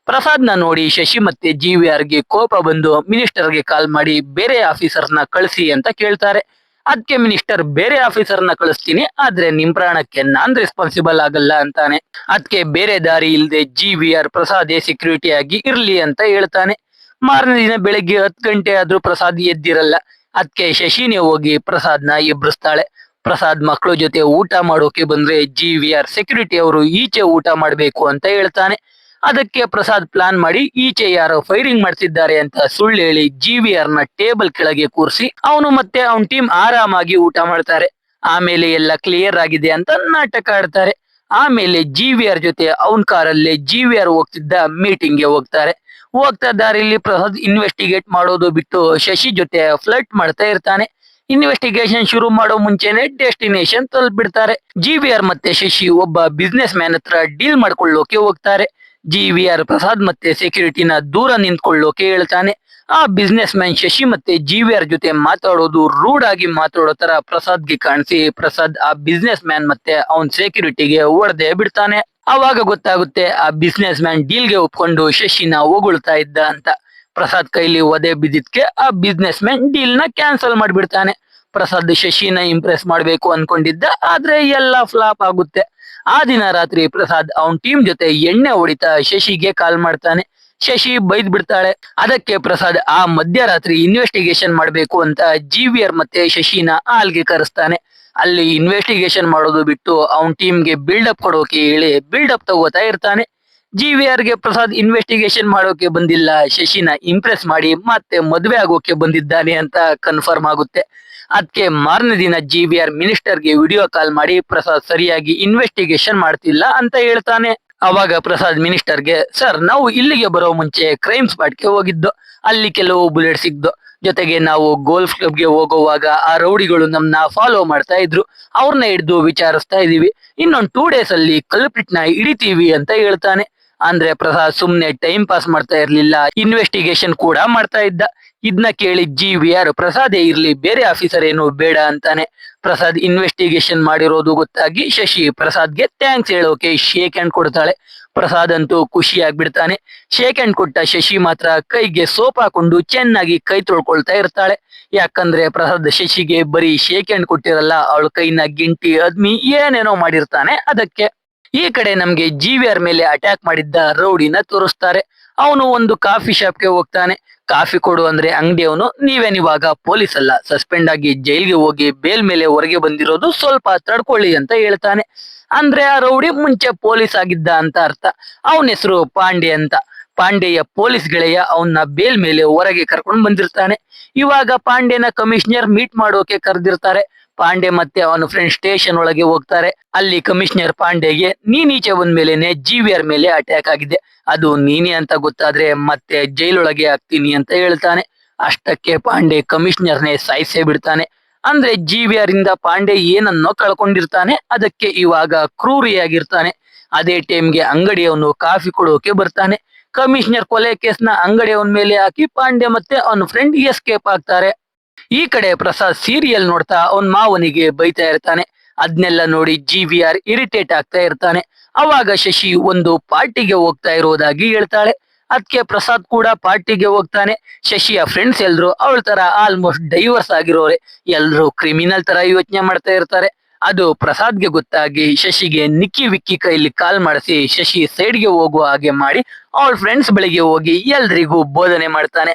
ಪ್ರಸಾದ್ನ ನೋಡಿ ಶಶಿ ಮತ್ತೆ GVRಗೆ ಕೋಪ ಬಂದು ಮಿನಿಸ್ಟರ್ಗೆ ಕಾಲ್ ಮಾಡಿ ಬೇರೆ ಆಫೀಸರ್ನ ಕಳಿಸಿ ಅಂತ ಕೇಳ್ತಾರೆ. ಅದಕ್ಕೆ ಮಿನಿಸ್ಟರ್ ಬೇರೆ ಆಫೀಸರ್ನ ಕಳಿಸ್ತೀನಿ, ಆದ್ರೆ ನಿಮ್ ಪ್ರಾಣಕ್ಕೆ ನಾನ್ ರೆಸ್ಪಾನ್ಸಿಬಲ್ ಆಗಲ್ಲ ಅಂತಾನೆ. ಅದಕ್ಕೆ ಬೇರೆ ದಾರಿ ಇಲ್ಲದೆ GVR ಪ್ರಸಾದೇ ಸೆಕ್ಯೂರಿಟಿ ಆಗಿ ಇರ್ಲಿ ಅಂತ ಹೇಳ್ತಾನೆ. ಮಾರನೇ ದಿನ ಬೆಳಗ್ಗೆ 10 ಗಂಟೆ ಆದ್ರೂ ಪ್ರಸಾದ್ ಎದ್ದಿರಲ್ಲ. ಅದಕ್ಕೆ ಶಶಿನೇ ಹೋಗಿ ಪ್ರಸಾದ್ನ ಎಬ್ಬಿಸ್ತಾಳೆ. ಪ್ರಸಾದ್ ಮಕ್ಕಳ ಜೊತೆ ಊಟ ಮಾಡೋಕೆ ಬಂದ್ರೆ GVR ಸೆಕ್ಯೂರಿಟಿ ಅವರು ಈಚೆ ಊಟ ಮಾಡ್ಬೇಕು ಅಂತ ಹೇಳ್ತಾನೆ. ಅದಕ್ಕೆ ಪ್ರಸಾದ್ ಪ್ಲಾನ್ ಮಾಡಿ ಈಚೆ ಯಾರೋ ಫೈರಿಂಗ್ ಮಾಡ್ತಿದ್ದಾರೆ ಅಂತ ಸುಳ್ಳು ಹೇಳಿ GVR ನ ಟೇಬಲ್ ಕೆಳಗೆ ಕೂರಿಸಿ ಅವನು ಮತ್ತೆ ಅವನ್ ಟೀಮ್ ಆರಾಮಾಗಿ ಊಟ ಮಾಡ್ತಾರೆ. ಆಮೇಲೆ ಎಲ್ಲ ಕ್ಲಿಯರ್ ಆಗಿದೆ ಅಂತ ನಾಟಕ ಆಡ್ತಾರೆ. ಆಮೇಲೆ GVR ಜೊತೆ ಅವನ್ ಕಾರಲ್ಲೇ GVR ಹೋಗ್ತಿದ್ದ ಮೀಟಿಂಗ್ ಗೆ ಹೋಗ್ತಾರೆ. ಹೋಗ್ತಾ ದಾರಿಲಿ ಪ್ರಸಾದ್ ಇನ್ವೆಸ್ಟಿಗೇಟ್ ಮಾಡೋದು ಬಿಟ್ಟು ಶಶಿ ಜೊತೆ ಫ್ಲರ್ಟ್ ಮಾಡ್ತಾ ಇರ್ತಾನೆ. ಇನ್ವೆಸ್ಟಿಗೇಷನ್ ಶುರು ಮಾಡೋ ಮುಂಚೆನೆ ಡೆಸ್ಟಿನೇಷನ್ ತಲುಪಿಡ್ತಾರೆ. GVR ಮತ್ತೆ ಶಶಿ ಒಬ್ಬ ಬಿಸ್ನೆಸ್ ಮ್ಯಾನ್ ಹತ್ರ ಡೀಲ್ ಮಾಡ್ಕೊಳ್ಳೋಕೆ ಹೋಗ್ತಾರೆ. GVR ಪ್ರಸಾದ್ ಮತ್ತೆ ಸೆಕ್ಯೂರಿಟಿನ ದೂರ ನಿಂತ್ಕೊಳ್ಳೋಕೆ ಹೇಳ್ತಾನೆ. ಆ ಬಿಸ್ನೆಸ್ ಮ್ಯಾನ್ ಶಶಿ ಮತ್ತೆ GVR ಜೊತೆ ಮಾತಾಡೋದು ರೂಡ್ ಆಗಿ ಮಾತಾಡೋ ತರ ಪ್ರಸಾದ್ಗೆ ಕಾಣಿಸಿ ಪ್ರಸಾದ್ ಆ ಬಿಸ್ನೆಸ್ ಮ್ಯಾನ್ ಮತ್ತೆ ಅವನ್ ಸೆಕ್ಯೂರಿಟಿಗೆ ಹೊಡೆದೇ ಬಿಡ್ತಾನೆ. ಅವಾಗ ಗೊತ್ತಾಗುತ್ತೆ ಆ ಬಿಸ್ನೆಸ್ ಮ್ಯಾನ್ ಡೀಲ್ಗೆ ಒಪ್ಕೊಂಡು ಶಶಿನ ಹೊಗಳ್ತಾ ಇದ್ದ ಅಂತ. ಪ್ರಸಾದ್ ಕೈಲಿ ಒದೆ ಬಿದ್ದಿದ್ಕೆ ಆ ಬಿಸ್ನೆಸ್ ಮ್ಯಾನ್ ಡೀಲ್ ನ ಕ್ಯಾನ್ಸಲ್ ಮಾಡ್ಬಿಡ್ತಾನೆ. ಪ್ರಸಾದ್ ಶಶಿನ ಇಂಪ್ರೆಸ್ ಮಾಡ್ಬೇಕು ಅನ್ಕೊಂಡಿದ್ದ, ಆದ್ರೆ ಎಲ್ಲ ಫ್ಲಾಪ್ ಆಗುತ್ತೆ. ಆ ದಿನ ರಾತ್ರಿ ಪ್ರಸಾದ್ ಅವನ್ ಟೀಮ್ ಜೊತೆ ಎಣ್ಣೆ ಹೊಡಿತಾ ಶಶಿಗೆ ಕಾಲ್ ಮಾಡ್ತಾನೆ. ಶಶಿ ಬೈದ್ ಬಿಡ್ತಾಳೆ. ಅದಕ್ಕೆ ಪ್ರಸಾದ್ ಆ ಮಧ್ಯರಾತ್ರಿ ಇನ್ವೆಸ್ಟಿಗೇಷನ್ ಮಾಡ್ಬೇಕು ಅಂತ GVR ಮತ್ತೆ ಶಶಿನ ಹಾಲ್ಗೆ ಕರೆಸ್ತಾನೆ. ಅಲ್ಲಿ ಇನ್ವೆಸ್ಟಿಗೇಷನ್ ಮಾಡೋದು ಬಿಟ್ಟು ಅವನ್ ಟೀಮ್ಗೆ ಬಿಲ್ಡಪ್ ಕೊಡೋಕೆ ಹೇಳಿ ಬಿಲ್ಡಪ್ ತಗೋತಾ ಇರ್ತಾನೆ. GVRಗೆ ಪ್ರಸಾದ್ ಇನ್ವೆಸ್ಟಿಗೇಷನ್ ಮಾಡೋಕೆ ಬಂದಿಲ್ಲ, ಶಶಿನ ಇಂಪ್ರೆಸ್ ಮಾಡಿ ಮತ್ತೆ ಮದ್ವೆ ಆಗೋಕೆ ಬಂದಿದ್ದಾನೆ ಅಂತ ಕನ್ಫರ್ಮ್ ಆಗುತ್ತೆ. ಅದಕ್ಕೆ ಮಾರನೇ ದಿನ GVR ಮಿನಿಸ್ಟರ್ಗೆ ವಿಡಿಯೋ ಕಾಲ್ ಮಾಡಿ ಪ್ರಸಾದ್ ಸರಿಯಾಗಿ ಇನ್ವೆಸ್ಟಿಗೇಷನ್ ಮಾಡ್ತಿಲ್ಲ ಅಂತ ಹೇಳ್ತಾನೆ. ಅವಾಗ ಪ್ರಸಾದ್ ಮಿನಿಸ್ಟರ್ಗೆ, ಸರ್ ನಾವು ಇಲ್ಲಿಗೆ ಬರೋ ಮುಂಚೆ ಕ್ರೈಮ್ ಸ್ಪಾಟ್ಗೆ ಹೋಗಿದ್ದು, ಅಲ್ಲಿ ಕೆಲವು ಬುಲೆಟ್ ಸಿಕ್ದು. ಜೊತೆಗೆ ನಾವು ಗೋಲ್ಫ್ ಕ್ಲಬ್ಗೆ ಹೋಗುವಾಗ ಆ ರೌಡಿಗಳು ನಮ್ನ ಫಾಲೋ ಮಾಡ್ತಾ ಇದ್ರು, ಅವ್ರನ್ನ ಹಿಡಿದು ವಿಚಾರಿಸ್ತಾ ಇದೀವಿ. ಇನ್ನೊಂದು 2 days ಅಲ್ಲಿ ಕಲ್ಪ್ರಿಟ್ನ ಹಿಡಿತೀವಿ ಅಂತ ಹೇಳ್ತಾನೆ. ಅಂದ್ರೆ ಪ್ರಸಾದ್ ಸುಮ್ನೆ ಟೈಮ್ ಪಾಸ್ ಮಾಡ್ತಾ ಇರ್ಲಿಲ್ಲ, ಇನ್ವೆಸ್ಟಿಗೇಷನ್ ಕೂಡ ಮಾಡ್ತಾ ಇದ್ದ. ಇದನ್ನ ಕೇಳಿ GVR ಪ್ರಸಾದೇ ಇರ್ಲಿ, ಬೇರೆ ಆಫೀಸರ್ ಏನು ಬೇಡ ಅಂತಾನೆ. ಪ್ರಸಾದ್ ಇನ್ವೆಸ್ಟಿಗೇಷನ್ ಮಾಡಿರೋದು ಗೊತ್ತಾಗಿ ಶಶಿ ಪ್ರಸಾದ್ಗೆ ಥ್ಯಾಂಕ್ಸ್ ಹೇಳೋಕೆ ಶೇಕ್ ಹ್ಯಾಂಡ್ ಕೊಡ್ತಾಳೆ. ಪ್ರಸಾದ್ ಅಂತೂ ಖುಷಿ ಆಗ್ಬಿಡ್ತಾನೆ. ಶೇಕ್ ಹ್ಯಾಂಡ್ ಕೊಟ್ಟ ಶಶಿ ಮಾತ್ರ ಕೈಗೆ ಸೋಪ್ ಹಾಕೊಂಡು ಚೆನ್ನಾಗಿ ಕೈ ತೊಳ್ಕೊಳ್ತಾ ಇರ್ತಾಳೆ. ಯಾಕಂದ್ರೆ ಪ್ರಸಾದ್ ಶಶಿಗೆ ಬರೀ ಶೇಕ್ ಹ್ಯಾಂಡ್ ಕೊಟ್ಟಿರಲ್ಲ, ಅವಳ ಕೈನ ಗಿಂಟಿ ಅದ್ಮಿ ಏನೇನೋ ಮಾಡಿರ್ತಾನೆ. ಅದಕ್ಕೆ ಈ ಕಡೆ ನಮ್ಗೆ GVR ಮೇಲೆ ಅಟ್ಯಾಕ್ ಮಾಡಿದ್ದ ರೌಡಿನ ತೋರಿಸ್ತಾರೆ. ಅವನು ಒಂದು ಕಾಫಿ ಶಾಪ್ಗೆ ಹೋಗ್ತಾನೆ. ಕಾಫಿ ಕೊಡು ಅಂದ್ರೆ ಅಂಗಡಿಯವನು, ನೀವೇನಿವಾಗ ಪೊಲೀಸ್ ಅಲ್ಲ, ಸಸ್ಪೆಂಡ್ ಆಗಿ ಜೈಲ್ಗೆ ಹೋಗಿ ಬೇಲ್ ಮೇಲೆ ಹೊರಗೆ ಬಂದಿರೋದು, ಸ್ವಲ್ಪ ತಡ್ಕೊಳ್ಳಿ ಅಂತ ಹೇಳ್ತಾನೆ. ಅಂದ್ರೆ ಆ ರೌಡಿ ಮುಂಚೆ ಪೊಲೀಸ್ ಆಗಿದ್ದ ಅಂತ ಅರ್ಥ. ಅವನ ಹೆಸರು ಪಾಂಡೆ ಅಂತ. ಪಾಂಡೆಯ ಪೊಲೀಸ್ ಗೆಳೆಯ ಅವನ್ನ ಬೇಲ್ ಮೇಲೆ ಹೊರಗೆ ಕರ್ಕೊಂಡು ಬಂದಿರ್ತಾನೆ. ಇವಾಗ ಪಾಂಡೆನ ಕಮಿಷನರ್ ಮೀಟ್ ಮಾಡೋಕೆ ಕರೆದಿರ್ತಾರೆ. ಪಾಂಡೆ ಮತ್ತೆ ಅವನ ಫ್ರೆಂಡ್ ಸ್ಟೇಷನ್ ಒಳಗೆ ಹೋಗ್ತಾರೆ. ಅಲ್ಲಿ ಕಮಿಷನರ್ ಪಾಂಡೆಗೆ, ನೀನ್ ಈಚೆ ಬಂದ್ಮೇಲೆನೆ GVR ಮೇಲೆ ಅಟ್ಯಾಕ್ ಆಗಿದೆ, ಅದು ನೀನೇ ಅಂತ ಗೊತ್ತಾದ್ರೆ ಮತ್ತೆ ಜೈಲೊಳಗೆ ಹಾಕ್ತೀನಿ ಅಂತ ಹೇಳ್ತಾನೆ. ಅಷ್ಟಕ್ಕೆ ಪಾಂಡೆ ಕಮಿಷನರ್ನೇ ಸಾಯಿಸೇ ಬಿಡ್ತಾನೆ. ಅಂದ್ರೆ GVR ಇಂದ ಪಾಂಡೆ ಏನನ್ನೋ ಕಳ್ಕೊಂಡಿರ್ತಾನೆ. ಅದಕ್ಕೆ ಇವಾಗ ಕ್ರೂರಿಯಾಗಿರ್ತಾನೆ. ಅದೇ ಟೈಮ್ಗೆ ಅಂಗಡಿಯವನು ಕಾಫಿ ಕೊಡೋಕೆ ಬರ್ತಾನೆ. ಕಮಿಷನರ್ ಕೊಲೆ ಕೇಸ್ನ ಅಂಗಡಿಯವನ ಮೇಲೆ ಹಾಕಿ ಪಾಂಡೆ ಮತ್ತೆ ಅವನ ಫ್ರೆಂಡ್ ಎಸ್ಕೇಪ್ ಆಗ್ತಾರೆ. ಈ ಕಡೆ ಪ್ರಸಾದ್ ಸೀರಿಯಲ್ ನೋಡ್ತಾ ಅವನ್ ಮಾವನಿಗೆ ಬೈತಾ ಇರ್ತಾನೆ. ಅದ್ನೆಲ್ಲ ನೋಡಿ GVR ಇರಿಟೇಟ್ ಆಗ್ತಾ ಇರ್ತಾನೆ. ಅವಾಗ ಶಶಿ ಒಂದು ಪಾರ್ಟಿಗೆ ಹೋಗ್ತಾ ಇರೋದಾಗಿ ಹೇಳ್ತಾಳೆ. ಅದಕ್ಕೆ ಪ್ರಸಾದ್ ಕೂಡ ಪಾರ್ಟಿಗೆ ಹೋಗ್ತಾನೆ. ಶಶಿಯ ಫ್ರೆಂಡ್ಸ್ ಎಲ್ರು ಅವಳ ತರ ಆಲ್ಮೋಸ್ಟ್ ಡೈವರ್ಸ್ ಆಗಿರೋರೆ, ಎಲ್ರು ಕ್ರಿಮಿನಲ್ ತರ ಯೋಚನೆ ಮಾಡ್ತಾ ಇರ್ತಾರೆ. ಅದು ಪ್ರಸಾದ್ಗೆ ಗೊತ್ತಾಗಿ ಶಶಿಗೆ ನಿಕ್ಕಿ ವಿಕ್ಕಿ ಕೈಲಿ ಕಾಲ್ ಮಾಡಿಸಿ ಶಶಿ ಸೈಡ್ಗೆ ಹೋಗುವ ಹಾಗೆ ಮಾಡಿ ಅವಳ ಫ್ರೆಂಡ್ಸ್ ಬಳಿಗೆ ಹೋಗಿ ಎಲ್ರಿಗೂ ಬೋಧನೆ ಮಾಡ್ತಾನೆ.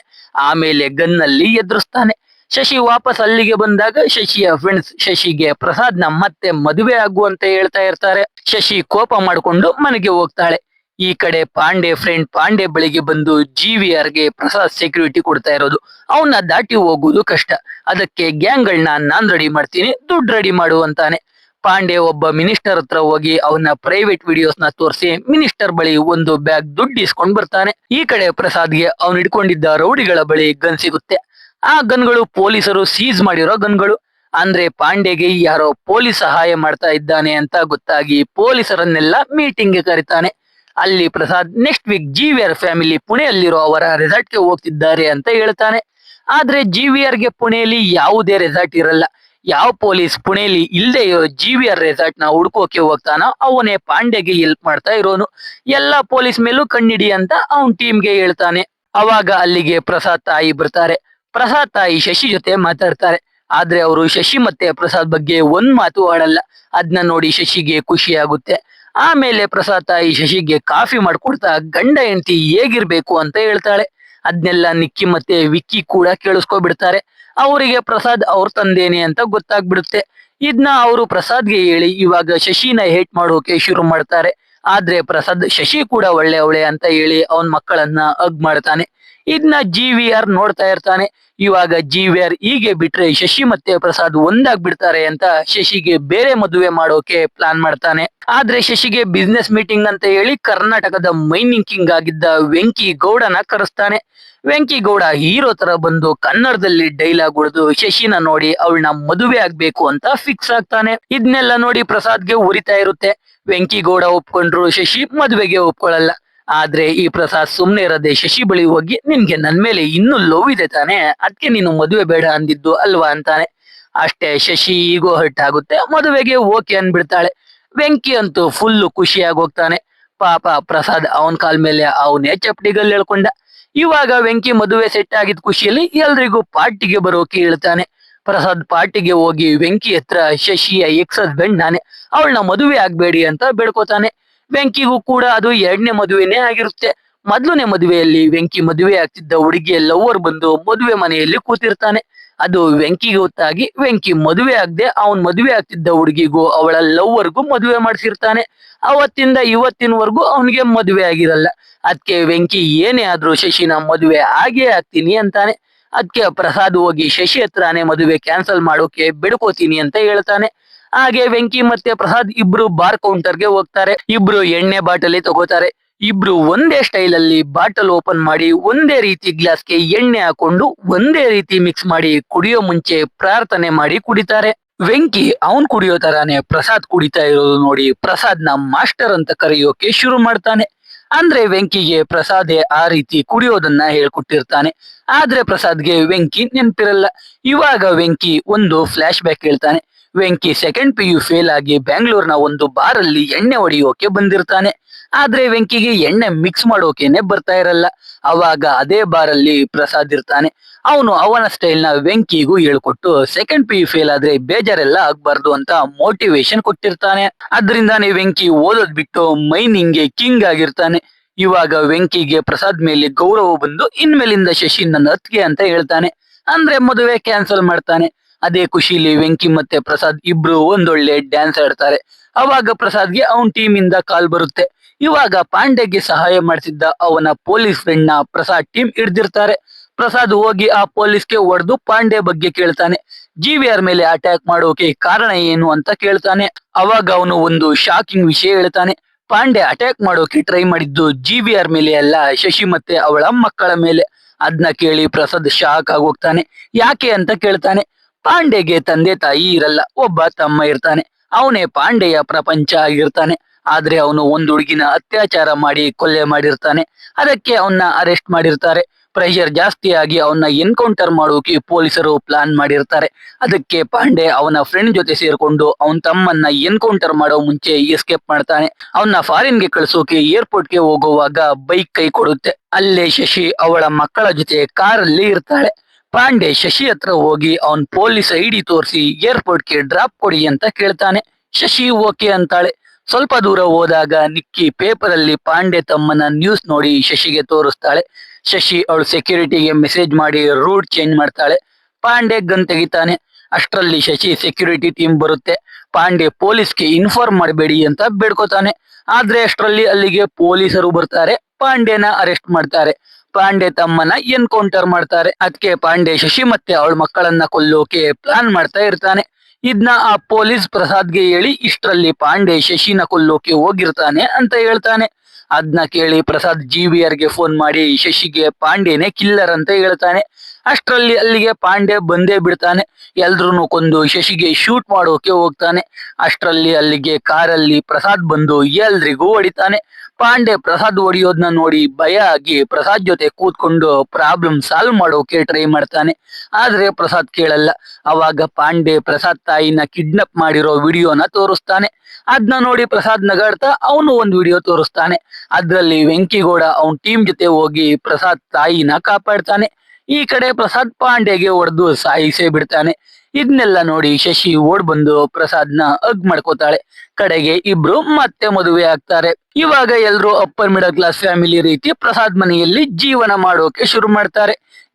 ಆಮೇಲೆ ಗನ್ನಲ್ಲಿ ಎದುರಿಸ್ತಾನೆ. ಶಶಿ ವಾಪಸ್ ಅಲ್ಲಿಗೆ ಬಂದಾಗ ಶಶಿಯ ಫ್ರೆಂಡ್ಸ್ ಶಶಿಗೆ ಪ್ರಸಾದ್ನ ಮತ್ತೆ ಮದುವೆ ಆಗುವಂತ ಹೇಳ್ತಾ ಇರ್ತಾರೆ. ಶಶಿ ಕೋಪ ಮಾಡ್ಕೊಂಡು ಮನೆಗೆ ಹೋಗ್ತಾಳೆ. ಈ ಕಡೆ ಪಾಂಡೆ ಫ್ರೆಂಡ್ ಪಾಂಡೆ ಬಳಿಗೆ ಬಂದು GVRಗೆ ಪ್ರಸಾದ್ ಸೆಕ್ಯೂರಿಟಿ ಕೊಡ್ತಾ ಇರೋದು, ಅವನ್ನ ದಾಟಿ ಹೋಗುವುದು ಕಷ್ಟ, ಅದಕ್ಕೆ ಗ್ಯಾಂಗ್ಗಳನ್ನ ನಾನ್ ರೆಡಿ ಮಾಡ್ತೀನಿ, ದುಡ್ಡು ರೆಡಿ ಮಾಡು ಅಂತಾನೆ. ಪಾಂಡೆ ಒಬ್ಬ ಮಿನಿಸ್ಟರ್ ಹತ್ರ ಹೋಗಿ ಅವನ ಪ್ರೈವೇಟ್ ವಿಡಿಯೋಸ್ ನ ತೋರಿಸಿ ಮಿನಿಸ್ಟರ್ ಬಳಿ ಒಂದು ಬ್ಯಾಗ್ ದುಡ್ಡು ಇಸ್ಕೊಂಡ್ ಬರ್ತಾನೆ. ಈ ಕಡೆ ಪ್ರಸಾದ್ಗೆ ಅವನು ಹಿಡ್ಕೊಂಡಿದ್ದ ರೌಡಿಗಳ ಬಳಿ ಗನ್ ಸಿಗುತ್ತೆ. ಆ ಗನ್ಗಳು ಪೊಲೀಸರು ಸೀಸ್ ಮಾಡಿರೋ ಗನ್ಗಳು. ಅಂದ್ರೆ ಪಾಂಡೆಗೆ ಯಾರೋ ಪೊಲೀಸ್ ಸಹಾಯ ಮಾಡ್ತಾ ಇದ್ದಾನೆ ಅಂತ ಗೊತ್ತಾಗಿ ಪೊಲೀಸರನ್ನೆಲ್ಲ ಮೀಟಿಂಗ್ ಗೆ ಕರೀತಾನೆ. ಅಲ್ಲಿ Prasad next week GVR family ಪುಣೆಯಲ್ಲಿರೋ ಅವರ ರೆಸಾರ್ಟ್ ಗೆ ಹೋಗ್ತಿದ್ದಾರೆ ಅಂತ ಹೇಳ್ತಾನೆ. ಆದ್ರೆ GVR ಗೆ ಪುಣೆಯಲ್ಲಿ ಯಾವುದೇ ರೆಸಾರ್ಟ್ ಇರಲ್ಲ. ಯಾವ ಪೊಲೀಸ್ ಪುಣೆಯಲ್ಲಿ ಇಲ್ಲದೆ ಇರೋ GVR ರೆಸಾರ್ಟ್ ನ ಹುಡ್ಕೋಕೆ ಹೋಗ್ತಾನೋ ಅವನೇ ಪಾಂಡೆಗೆ ಹೆಲ್ಪ್ ಮಾಡ್ತಾ ಇರೋನು. ಎಲ್ಲಾ ಪೊಲೀಸ್ ಮೇಲೂ ಕಣ್ಣಿಡಿ ಅಂತ ಅವನ್ ಟೀಮ್ಗೆ ಹೇಳ್ತಾನೆ. ಅವಾಗ ಅಲ್ಲಿಗೆ ಪ್ರಸಾದ್ ತಾಯಿ ಬರ್ತಾರೆ. ಪ್ರಸಾದ್ ತಾಯಿ ಶಶಿ ಜೊತೆ ಮಾತಾಡ್ತಾರೆ. ಆದ್ರೆ ಅವರು ಶಶಿ ಮತ್ತೆ ಪ್ರಸಾದ್ ಬಗ್ಗೆ ಒಂದ್ ಮಾತು ಆಡಲ್ಲ. ಅದನ್ನ ನೋಡಿ ಶಶಿಗೆ ಖುಷಿ ಆಗುತ್ತೆ. ಆಮೇಲೆ ಪ್ರಸಾದ್ ತಾಯಿ ಶಶಿಗೆ ಕಾಫಿ ಮಾಡ್ಕೊಡ್ತಾ ಗಂಡ ಹೆಂಡತಿ ಹೇಗಿರ್ಬೇಕು ಅಂತ ಹೇಳ್ತಾಳೆ. ಅದ್ನೆಲ್ಲ ನಿಕ್ಕಿ ಮತ್ತೆ ವಿಕ್ಕಿ ಕೂಡ ಕೇಳಿಸ್ಕೊಬಿಡ್ತಾರೆ. ಅವರಿಗೆ ಪ್ರಸಾದ್ ಅವ್ರ ತಂದೇನೆ ಅಂತ ಗೊತ್ತಾಗ್ಬಿಡುತ್ತೆ. ಇದನ್ನ ಅವರು ಪ್ರಸಾದ್ಗೆ ಹೇಳಿ ಇವಾಗ ಶಶಿನ ಹೇಟ್ ಮಾಡೋಕೆ ಶುರು ಮಾಡ್ತಾರೆ. ಆದ್ರೆ ಪ್ರಸಾದ್ ಶಶಿ ಕೂಡ ಒಳ್ಳೆ ಅಂತ ಹೇಳಿ ಅವನ್ ಮಕ್ಕಳನ್ನ ಹಗ್ ಮಾಡ್ತಾನೆ. ಇದನ್ನ GVR ನೋಡ್ತಾ ಇರ್ತಾನೆ. ಇವಾಗ GVR ಹೀಗೆ ಬಿಟ್ರೆ ಶಶಿ ಮತ್ತೆ ಪ್ರಸಾದ್ ಒಂದಾಗ್ಬಿಡ್ತಾರೆ ಅಂತ ಶಶಿಗೆ ಬೇರೆ ಮದುವೆ ಮಾಡೋಕೆ ಪ್ಲಾನ್ ಮಾಡ್ತಾನೆ. ಆದ್ರೆ ಶಶಿಗೆ ಬಿಸ್ನೆಸ್ ಮೀಟಿಂಗ್ ಅಂತ ಹೇಳಿ ಕರ್ನಾಟಕದ ಮೈನಿಂಗ್ ಕಿಂಗ್ ಆಗಿದ್ದ ವೆಂಕಿ ಗೌಡನ ಕರೆಸ್ತಾನೆ. ವೆಂಕಿ ಗೌಡ ಹೀರೋ ತರ ಬಂದು ಕನ್ನಡದಲ್ಲಿ ಡೈಲಾಗ್ ಹೊಡೆದು ಶಶಿನ ನೋಡಿ ಅವಳನ್ನ ಮದುವೆ ಆಗ್ಬೇಕು ಅಂತ ಫಿಕ್ಸ್ ಆಗ್ತಾನೆ. ಇದನ್ನೆಲ್ಲ ನೋಡಿ ಪ್ರಸಾದ್ಗೆ ಉರಿತಾ ಇರುತ್ತೆ. ವೆಂಕಿ ಗೌಡ ಒಪ್ಕೊಂಡ್ರು ಶಶಿ ಮದುವೆಗೆ ಒಪ್ಕೊಳ್ಳಲ್ಲ. ಆದ್ರೆ ಈ ಪ್ರಸಾದ್ ಸುಮ್ನೆ ಇರದೆ ಶಶಿ ಬಳಿ ಹೋಗಿ ನಿನ್ಗೆ ನನ್ ಮೇಲೆ ಇನ್ನೂ ಲವ್ ಇದೆ ತಾನೆ, ಅದಕ್ಕೆ ನೀನು ಮದುವೆ ಬೇಡ ಅಂದಿದ್ದು ಅಲ್ವಾ ಅಂತಾನೆ. ಅಷ್ಟೇ ಶಶಿ ಈಗೋ ಹರ್ಟ್ ಆಗುತ್ತೆ. ಮದುವೆಗೆ ಓಕೆ ಅನ್ಬಿಡ್ತಾಳೆ. ವೆಂಕಿ ಅಂತೂ ಫುಲ್ ಖುಷಿಯಾಗಿ ಹೋಗ್ತಾನೆ. ಪಾಪ ಪ್ರಸಾದ್ ಅವನ್ ಕಾಲ್ ಮೇಲೆ ಅವನೇ ಚಪ್ಪಡಿಗಲ್ಲಿ ಹೇಳ್ಕೊಂಡ. ಇವಾಗ ವೆಂಕಿ ಮದುವೆ ಸೆಟ್ ಆಗಿದ್ ಖುಷಿಯಲ್ಲಿ ಎಲ್ರಿಗೂ ಪಾರ್ಟಿಗೆ ಬರೋಕೆ ಹೇಳ್ತಾನೆ. ಪ್ರಸಾದ್ ಪಾರ್ಟಿಗೆ ಹೋಗಿ ವೆಂಕಿ ಹತ್ರ ಶಶಿಯ ಎಕ್ಸ್ ಹಸ್ಬೆಂಡ್ ನಾನೇ, ಅವಳನ್ನ ಮದುವೆ ಆಗ್ಬೇಡಿ ಅಂತ ಬೇಡ್ಕೋತಾನೆ. ವೆಂಕಿಗೂ ಕೂಡ ಅದು ಎರಡನೇ ಮದುವೆನೇ ಆಗಿರುತ್ತೆ. ಮೊದಲನೇ ಮದುವೆಯಲ್ಲಿ ವೆಂಕಿ ಮದುವೆ ಆಗ್ತಿದ್ದ ಹುಡುಗಿಯ ಲವರ್ ಬಂದು ಮದುವೆ ಮನೆಯಲ್ಲಿ ಕೂತಿರ್ತಾನೆ. ಅದು ವೆಂಕಿಗೆ ಗೊತ್ತಾಗಿ ವೆಂಕಿ ಮದುವೆ ಆಗದೆ ಅವನ್ ಮದುವೆ ಆಗ್ತಿದ್ದ ಹುಡುಗಿಗೂ ಅವಳ ಲವ್ವರ್ಗೂ ಮದುವೆ ಮಾಡಿಸಿರ್ತಾನೆ. ಅವತ್ತಿಂದ ಇವತ್ತಿನವರೆಗೂ ಅವನಿಗೆ ಮದುವೆ ಆಗಿರಲ್ಲ. ಅದಕ್ಕೆ ವೆಂಕಿ ಏನೇ ಆದ್ರೂ ಶಶಿನ ಮದುವೆ ಆಗೇ ಆಗ್ತೀನಿ ಅಂತಾನೆ. ಅದಕ್ಕೆ ಪ್ರಸಾದ್ ಹೋಗಿ ಶಶಿ ಹತ್ರನೇ ಮದುವೆ ಕ್ಯಾನ್ಸಲ್ ಮಾಡೋಕೆ ಬೇಡ್ಕೋತೀನಿ ಅಂತ ಹೇಳ್ತಾನೆ. ಹಾಗೆ ವೆಂಕಿ ಮತ್ತೆ ಪ್ರಸಾದ್ ಇಬ್ರು ಬಾರ್ ಕೌಂಟರ್ಗೆ ಹೋಗ್ತಾರೆ. ಇಬ್ರು ಎಣ್ಣೆ ಬಾಟಲಿ ತಗೋತಾರೆ. ಇಬ್ರು ಒಂದೇ ಸ್ಟೈಲ್ ಅಲ್ಲಿ ಬಾಟಲ್ ಓಪನ್ ಮಾಡಿ ಒಂದೇ ರೀತಿ ಗ್ಲಾಸ್ಗೆ ಎಣ್ಣೆ ಹಾಕೊಂಡು ಒಂದೇ ರೀತಿ ಮಿಕ್ಸ್ ಮಾಡಿ ಕುಡಿಯೋ ಮುಂಚೆ ಪ್ರಾರ್ಥನೆ ಮಾಡಿ ಕುಡಿತಾರೆ. ವೆಂಕಿ ಅವನ್ ಕುಡಿಯೋ ತರಾನೇ ಪ್ರಸಾದ್ ಕುಡಿತಾ ಇರೋದು ನೋಡಿ ಪ್ರಸಾದ್ನ ಮಾಸ್ಟರ್ ಅಂತ ಕರೆಯೋಕೆ ಶುರು ಮಾಡ್ತಾನೆ. ಅಂದ್ರೆ ವೆಂಕಿಗೆ ಪ್ರಸಾದೇ ಆ ರೀತಿ ಕುಡಿಯೋದನ್ನ ಹೇಳ್ಕೊಟ್ಟಿರ್ತಾನೆ. ಆದ್ರೆ ಪ್ರಸಾದ್ಗೆ ವೆಂಕಿ ನೆನ್ಪಿರಲ್ಲ. ಇವಾಗ ವೆಂಕಿ ಒಂದು ಫ್ಲಾಶ್ ಬ್ಯಾಕ್ ಹೇಳ್ತಾನೆ. ವೆಂಕಿ ಸೆಕೆಂಡ್ PU ಫೇಲ್ ಆಗಿ ಬ್ಯಾಂಗ್ಳೂರ್ನ ಒಂದು ಬಾರ್ ಅಲ್ಲಿ ಎಣ್ಣೆ ಹೊಡೆಯೋಕೆ ಬಂದಿರ್ತಾನೆ. ಆದ್ರೆ ವೆಂಕಿಗೆ ಎಣ್ಣೆ ಮಿಕ್ಸ್ ಮಾಡೋಕೆನೆ ಬರ್ತಾ ಇರಲ್ಲ. ಅವಾಗ ಅದೇ ಬಾರ್ ಅಲ್ಲಿ ಪ್ರಸಾದ್ ಇರ್ತಾನೆ. ಅವನು ಅವನ ಸ್ಟೈಲ್ ನ ವೆಂಕಿಗೂ ಹೇಳ್ಕೊಟ್ಟು ಸೆಕೆಂಡ್ PU ಫೇಲ್ ಆದ್ರೆ ಬೇಜಾರೆಲ್ಲ ಆಗ್ಬಾರ್ದು ಅಂತ ಮೋಟಿವೇಶನ್ ಕೊಟ್ಟಿರ್ತಾನೆ. ಅದ್ರಿಂದಾನೇ ವೆಂಕಿ ಓದೋದ್ ಬಿಟ್ಟು ಮೈನಿಂಗ್ಗೆ ಕಿಂಗ್ ಆಗಿರ್ತಾನೆ. ಇವಾಗ ವೆಂಕಿಗೆ ಪ್ರಸಾದ್ ಮೇಲೆ ಗೌರವ ಬಂದು ಇನ್ಮೇಲಿಂದ ಶಶಿ ನನ್ನ ಅತ್ತಿಗೆ ಅಂತ ಹೇಳ್ತಾನೆ. ಅಂದ್ರೆ ಮದುವೆ ಕ್ಯಾನ್ಸಲ್ ಮಾಡ್ತಾನೆ. ಅದೇ ಖುಷಿಲಿ ವೆಂಕಿ ಮತ್ತೆ ಪ್ರಸಾದ್ ಇಬ್ರು ಒಂದೊಳ್ಳೆ ಡ್ಯಾನ್ಸ್ ಆಡ್ತಾರೆ. ಅವಾಗ ಪ್ರಸಾದ್ಗೆ ಅವನ್ ಟೀಮ್ ಇಂದ ಕಾಲ್ ಬರುತ್ತೆ. ಇವಾಗ ಪಾಂಡೆಗೆ ಸಹಾಯ ಮಾಡ್ತಿದ್ದ ಅವನ ಪೊಲೀಸ್ ಫ್ರೆಂಡ್ ನ ಪ್ರಸಾದ್ ಟೀಮ್ ಹಿಡ್ದಿರ್ತಾರೆ. ಪ್ರಸಾದ್ ಹೋಗಿ ಆ ಪೊಲೀಸ್ಗೆ ಹೊಡೆದು ಪಾಂಡೆ ಬಗ್ಗೆ ಕೇಳ್ತಾನೆ. GVR ಮೇಲೆ ಅಟ್ಯಾಕ್ ಮಾಡೋಕೆ ಕಾರಣ ಏನು ಅಂತ ಕೇಳ್ತಾನೆ. ಅವಾಗ ಅವನು ಒಂದು ಶಾಕಿಂಗ್ ವಿಷಯ ಹೇಳ್ತಾನೆ. ಪಾಂಡೆ ಅಟ್ಯಾಕ್ ಮಾಡೋಕೆ ಟ್ರೈ ಮಾಡಿದ್ದು GVR ಮೇಲೆ ಅಲ್ಲ, ಶಶಿ ಮತ್ತೆ ಅವಳ ಮಕ್ಕಳ ಮೇಲೆ. ಅದನ್ನ ಕೇಳಿ ಪ್ರಸಾದ್ ಶಾಕ್ ಆಗೋಗ್ತಾನೆ. ಯಾಕೆ ಅಂತ ಕೇಳ್ತಾನೆ. ಪಾಂಡೆಗೆ ತಂದೆ ತಾಯಿ ಇರಲ್ಲ, ಒಬ್ಬ ತಮ್ಮ ಇರ್ತಾನೆ. ಅವನೇ ಪಾಂಡೆಯ ಪ್ರಪಂಚ ಆಗಿರ್ತಾನೆ. ಆದ್ರೆ ಅವನು ಒಂದು ಹುಡುಗಿನ ಅತ್ಯಾಚಾರ ಮಾಡಿ ಕೊಲೆ ಮಾಡಿರ್ತಾನೆ. ಅದಕ್ಕೆ ಅವನ್ನ ಅರೆಸ್ಟ್ ಮಾಡಿರ್ತಾರೆ. ಪ್ರೆಷರ್ ಜಾಸ್ತಿ ಆಗಿ ಅವನ್ನ ಎನ್ಕೌಂಟರ್ ಮಾಡೋಕೆ ಪೊಲೀಸರು ಪ್ಲಾನ್ ಮಾಡಿರ್ತಾರೆ. ಅದಕ್ಕೆ ಪಾಂಡೆ ಅವನ ಫ್ರೆಂಡ್ ಜೊತೆ ಸೇರ್ಕೊಂಡು ಅವನ್ ತಮ್ಮನ್ನ ಎನ್ಕೌಂಟರ್ ಮಾಡೋ ಮುಂಚೆ ಎಸ್ಕೇಪ್ ಮಾಡ್ತಾನೆ. ಅವನ್ನ ಫಾರಿನ್ ಗೆ ಕಳ್ಸೋಕೆ ಏರ್ಪೋರ್ಟ್ ಗೆ ಹೋಗುವಾಗ ಬೈಕ್ ಕೈ ಕೊಡುತ್ತೆ. ಅಲ್ಲೇ ಶಶಿ ಅವಳ ಮಕ್ಕಳ ಜೊತೆ ಕಾರಲ್ಲಿ ಇರ್ತಾಳೆ. ಪಾಂಡೆ ಶಶಿ ಹತ್ರ ಹೋಗಿ ಅವನ್ ಪೊಲೀಸ್ ID ತೋರಿಸಿ ಏರ್ಪೋರ್ಟ್ ಗೆ ಡ್ರಾಪ್ ಕೊಡಿ ಅಂತ ಕೇಳ್ತಾನೆ. ಶಶಿ ಓಕೆ ಅಂತಾಳೆ. ಸ್ವಲ್ಪ ದೂರ ಹೋದಾಗ ನಿಕ್ಕಿ ಪೇಪರ್ ಅಲ್ಲಿ ಪಾಂಡೆ ತಮ್ಮನ ನ್ಯೂಸ್ ನೋಡಿ ಶಶಿಗೆ ತೋರಿಸ್ತಾಳೆ. ಶಶಿ ಅವಳು ಸೆಕ್ಯೂರಿಟಿಗೆ ಮೆಸೇಜ್ ಮಾಡಿ ರೂಟ್ ಚೇಂಜ್ ಮಾಡ್ತಾಳೆ. ಪಾಂಡೆ ಗನ್ ತೆಗಿತಾನೆ. ಅಷ್ಟರಲ್ಲಿ ಶಶಿ ಸೆಕ್ಯೂರಿಟಿ ಟೀಮ್ ಬರುತ್ತೆ. ಪಾಂಡೆ ಪೊಲೀಸ್ಗೆ ಇನ್ಫಾರ್ಮ್ ಮಾಡಬೇಡಿ ಅಂತ ಬೇಡ್ಕೋತಾನೆ. ಆದ್ರೆ ಅಷ್ಟರಲ್ಲಿ ಅಲ್ಲಿಗೆ ಪೊಲೀಸರು ಬರ್ತಾರೆ. ಪಾಂಡೆನ ಅರೆಸ್ಟ್ ಮಾಡ್ತಾರೆ. ಪಾಂಡೆ ತಮ್ಮನ ಎನ್ಕೌಂಟರ್ ಮಾಡ್ತಾರೆ. ಅದಕ್ಕೆ ಪಾಂಡೆ ಶಶಿ ಮತ್ತೆ ಅವಳ ಮಕ್ಕಳನ್ನ ಕೊಲ್ಲೋಕೆ ಪ್ಲಾನ್ ಮಾಡ್ತಾ ಇರ್ತಾನೆ. ಇದನ್ನ ಆ ಪೊಲೀಸ್ ಪ್ರಸಾದ್ಗೆ ಹೇಳಿ ಇಷ್ಟರಲ್ಲಿ ಪಾಂಡೆ ಶಶಿನ ಕೊಲ್ಲೋಕೆ ಹೋಗಿರ್ತಾನೆ ಅಂತ ಹೇಳ್ತಾನೆ. ಅದನ್ನ ಕೇಳಿ ಪ್ರಸಾದ್ GVR ಗೆ ಫೋನ್ ಮಾಡಿ ಶಶಿಗೆ ಪಾಂಡೆನೆ ಕಿಲ್ಲರ್ ಅಂತ ಹೇಳ್ತಾನೆ. ಅಷ್ಟರಲ್ಲಿ ಅಲ್ಲಿಗೆ ಪಾಂಡೆ ಬಂದೇ ಬಿಡ್ತಾನೆ. ಎಲ್ರೂನು ಕೊಂದು ಶಶಿಗೆ ಶೂಟ್ ಮಾಡೋಕೆ ಹೋಗ್ತಾನೆ. ಅಷ್ಟರಲ್ಲಿ ಅಲ್ಲಿಗೆ ಕಾರಲ್ಲಿ ಪ್ರಸಾದ್ ಬಂದು ಎಲ್ರಿಗೂ ಹೊಡಿತಾನೆ. ಪಾಂಡೆ ಪ್ರಸಾದ್ ಹೊಡಿಯೋದನ್ನ ನೋಡಿ ಭಯ ಆಗಿ ಪ್ರಸಾದ್ ಜೊತೆ ಕೂತ್ಕೊಂಡು ಪ್ರಾಬ್ಲಮ್ ಸಾಲ್ವ್ ಮಾಡೋಕೆ ಟ್ರೈ ಮಾಡ್ತಾನೆ. ಆದ್ರೆ ಪ್ರಸಾದ್ ಕೇಳಲ್ಲ. ಅವಾಗ ಪಾಂಡೆ ಪ್ರಸಾದ್ ತಾಯಿನ ಕಿಡ್ನಾಪ್ ಮಾಡಿರೋ ವಿಡಿಯೋನ ತೋರಿಸ್ತಾನೆ. ಅದನ್ನ ನೋಡಿ ಪ್ರಸಾದ್ ನಗಾಡ್ತಾ ಅವನು ಒಂದು ವಿಡಿಯೋ ತೋರಿಸ್ತಾನೆ. ಅದ್ರಲ್ಲಿ ವೆಂಕಿಗೌಡ ಅವನ್ ಟೀಮ್ ಜೊತೆ ಹೋಗಿ ಪ್ರಸಾದ್ ತಾಯಿನ ಕಾಪಾಡ್ತಾನೆ. ಈ ಕಡೆ ಪ್ರಸಾದ್ ಪಾಂಡೆಗೆ ಹೊಡೆದು ಸಾಯಿಸೇ ಬಿಡ್ತಾನೆ. ಇದನ್ನೆಲ್ಲ ನೋಡಿ ಶಶಿ ಓಡ್ ಬಂದು ಪ್ರಸಾದ್ನ ಹಗ್ ಮಾಡ್ಕೋತಾಳೆ. ಕಡೆಗೆ ಇಬ್ರು ಮತ್ತೆ ಮದುವೆ ಆಗ್ತಾರೆ. ಇವಾಗ ಎಲ್ರು ಅಪ್ಪರ್ ಮಿಡಲ್ ಕ್ಲಾಸ್ ಫ್ಯಾಮಿಲಿ ರೀತಿ ಪ್ರಸಾದ್ ಮನೆಯಲ್ಲಿ ಜೀವನ ಮಾಡೋಕೆ ಶುರು ಮಾಡ್ತಾರೆ.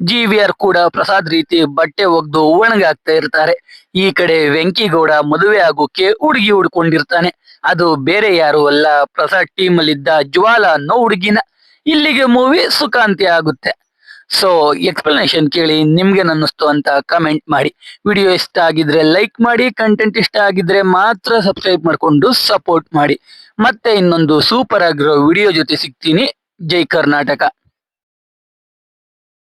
GVR ಕೂಡ ಪ್ರಸಾದ್ ರೀತಿ ಬಟ್ಟೆ ಒಗ್ದು ಒಣಗಾಕ್ತಾ ಇರ್ತಾರೆ. ಈ ಕಡೆ ವೆಂಕಿಗೌಡ ಮದುವೆ ಆಗೋಕೆ ಹುಡುಗಿ ಹುಡ್ಕೊಂಡಿರ್ತಾನೆ. ಅದು ಬೇರೆ ಯಾರು ಅಲ್ಲ, ಪ್ರಸಾದ್ ಟೀಮ್ ಅಲ್ಲಿದ್ದ ಜ್ವಾಲ ಅನ್ನೋ ಹುಡುಗಿನ. ಇಲ್ಲಿಗೆ ಮೂವಿ ಸುಖಾಂತ್ಯ ಆಗುತ್ತೆ. ಸೊ ಎಕ್ಸ್ಪ್ಲನೇಷನ್ ಕೇಳಿ ನಿಮ್ಗೆ ಅನ್ನಿಸ್ತು ಅಂತ ಕಮೆಂಟ್ ಮಾಡಿ. ವಿಡಿಯೋ ಇಷ್ಟ ಆಗಿದ್ರೆ ಲೈಕ್ ಮಾಡಿ, ಕಂಟೆಂಟ್ ಇಷ್ಟ ಆಗಿದ್ರೆ ಮಾತ್ರ ಸಬ್ಸ್ಕ್ರೈಬ್ ಮಾಡ್ಕೊಂಡು ಸಪೋರ್ಟ್ ಮಾಡಿ. ಮತ್ತೆ ಇನ್ನೊಂದು ಸೂಪರ್ ಆಗಿರೋ ವಿಡಿಯೋ ಜೊತೆ ಸಿಗ್ತೀನಿ. ಜೈ ಕರ್ನಾಟಕ.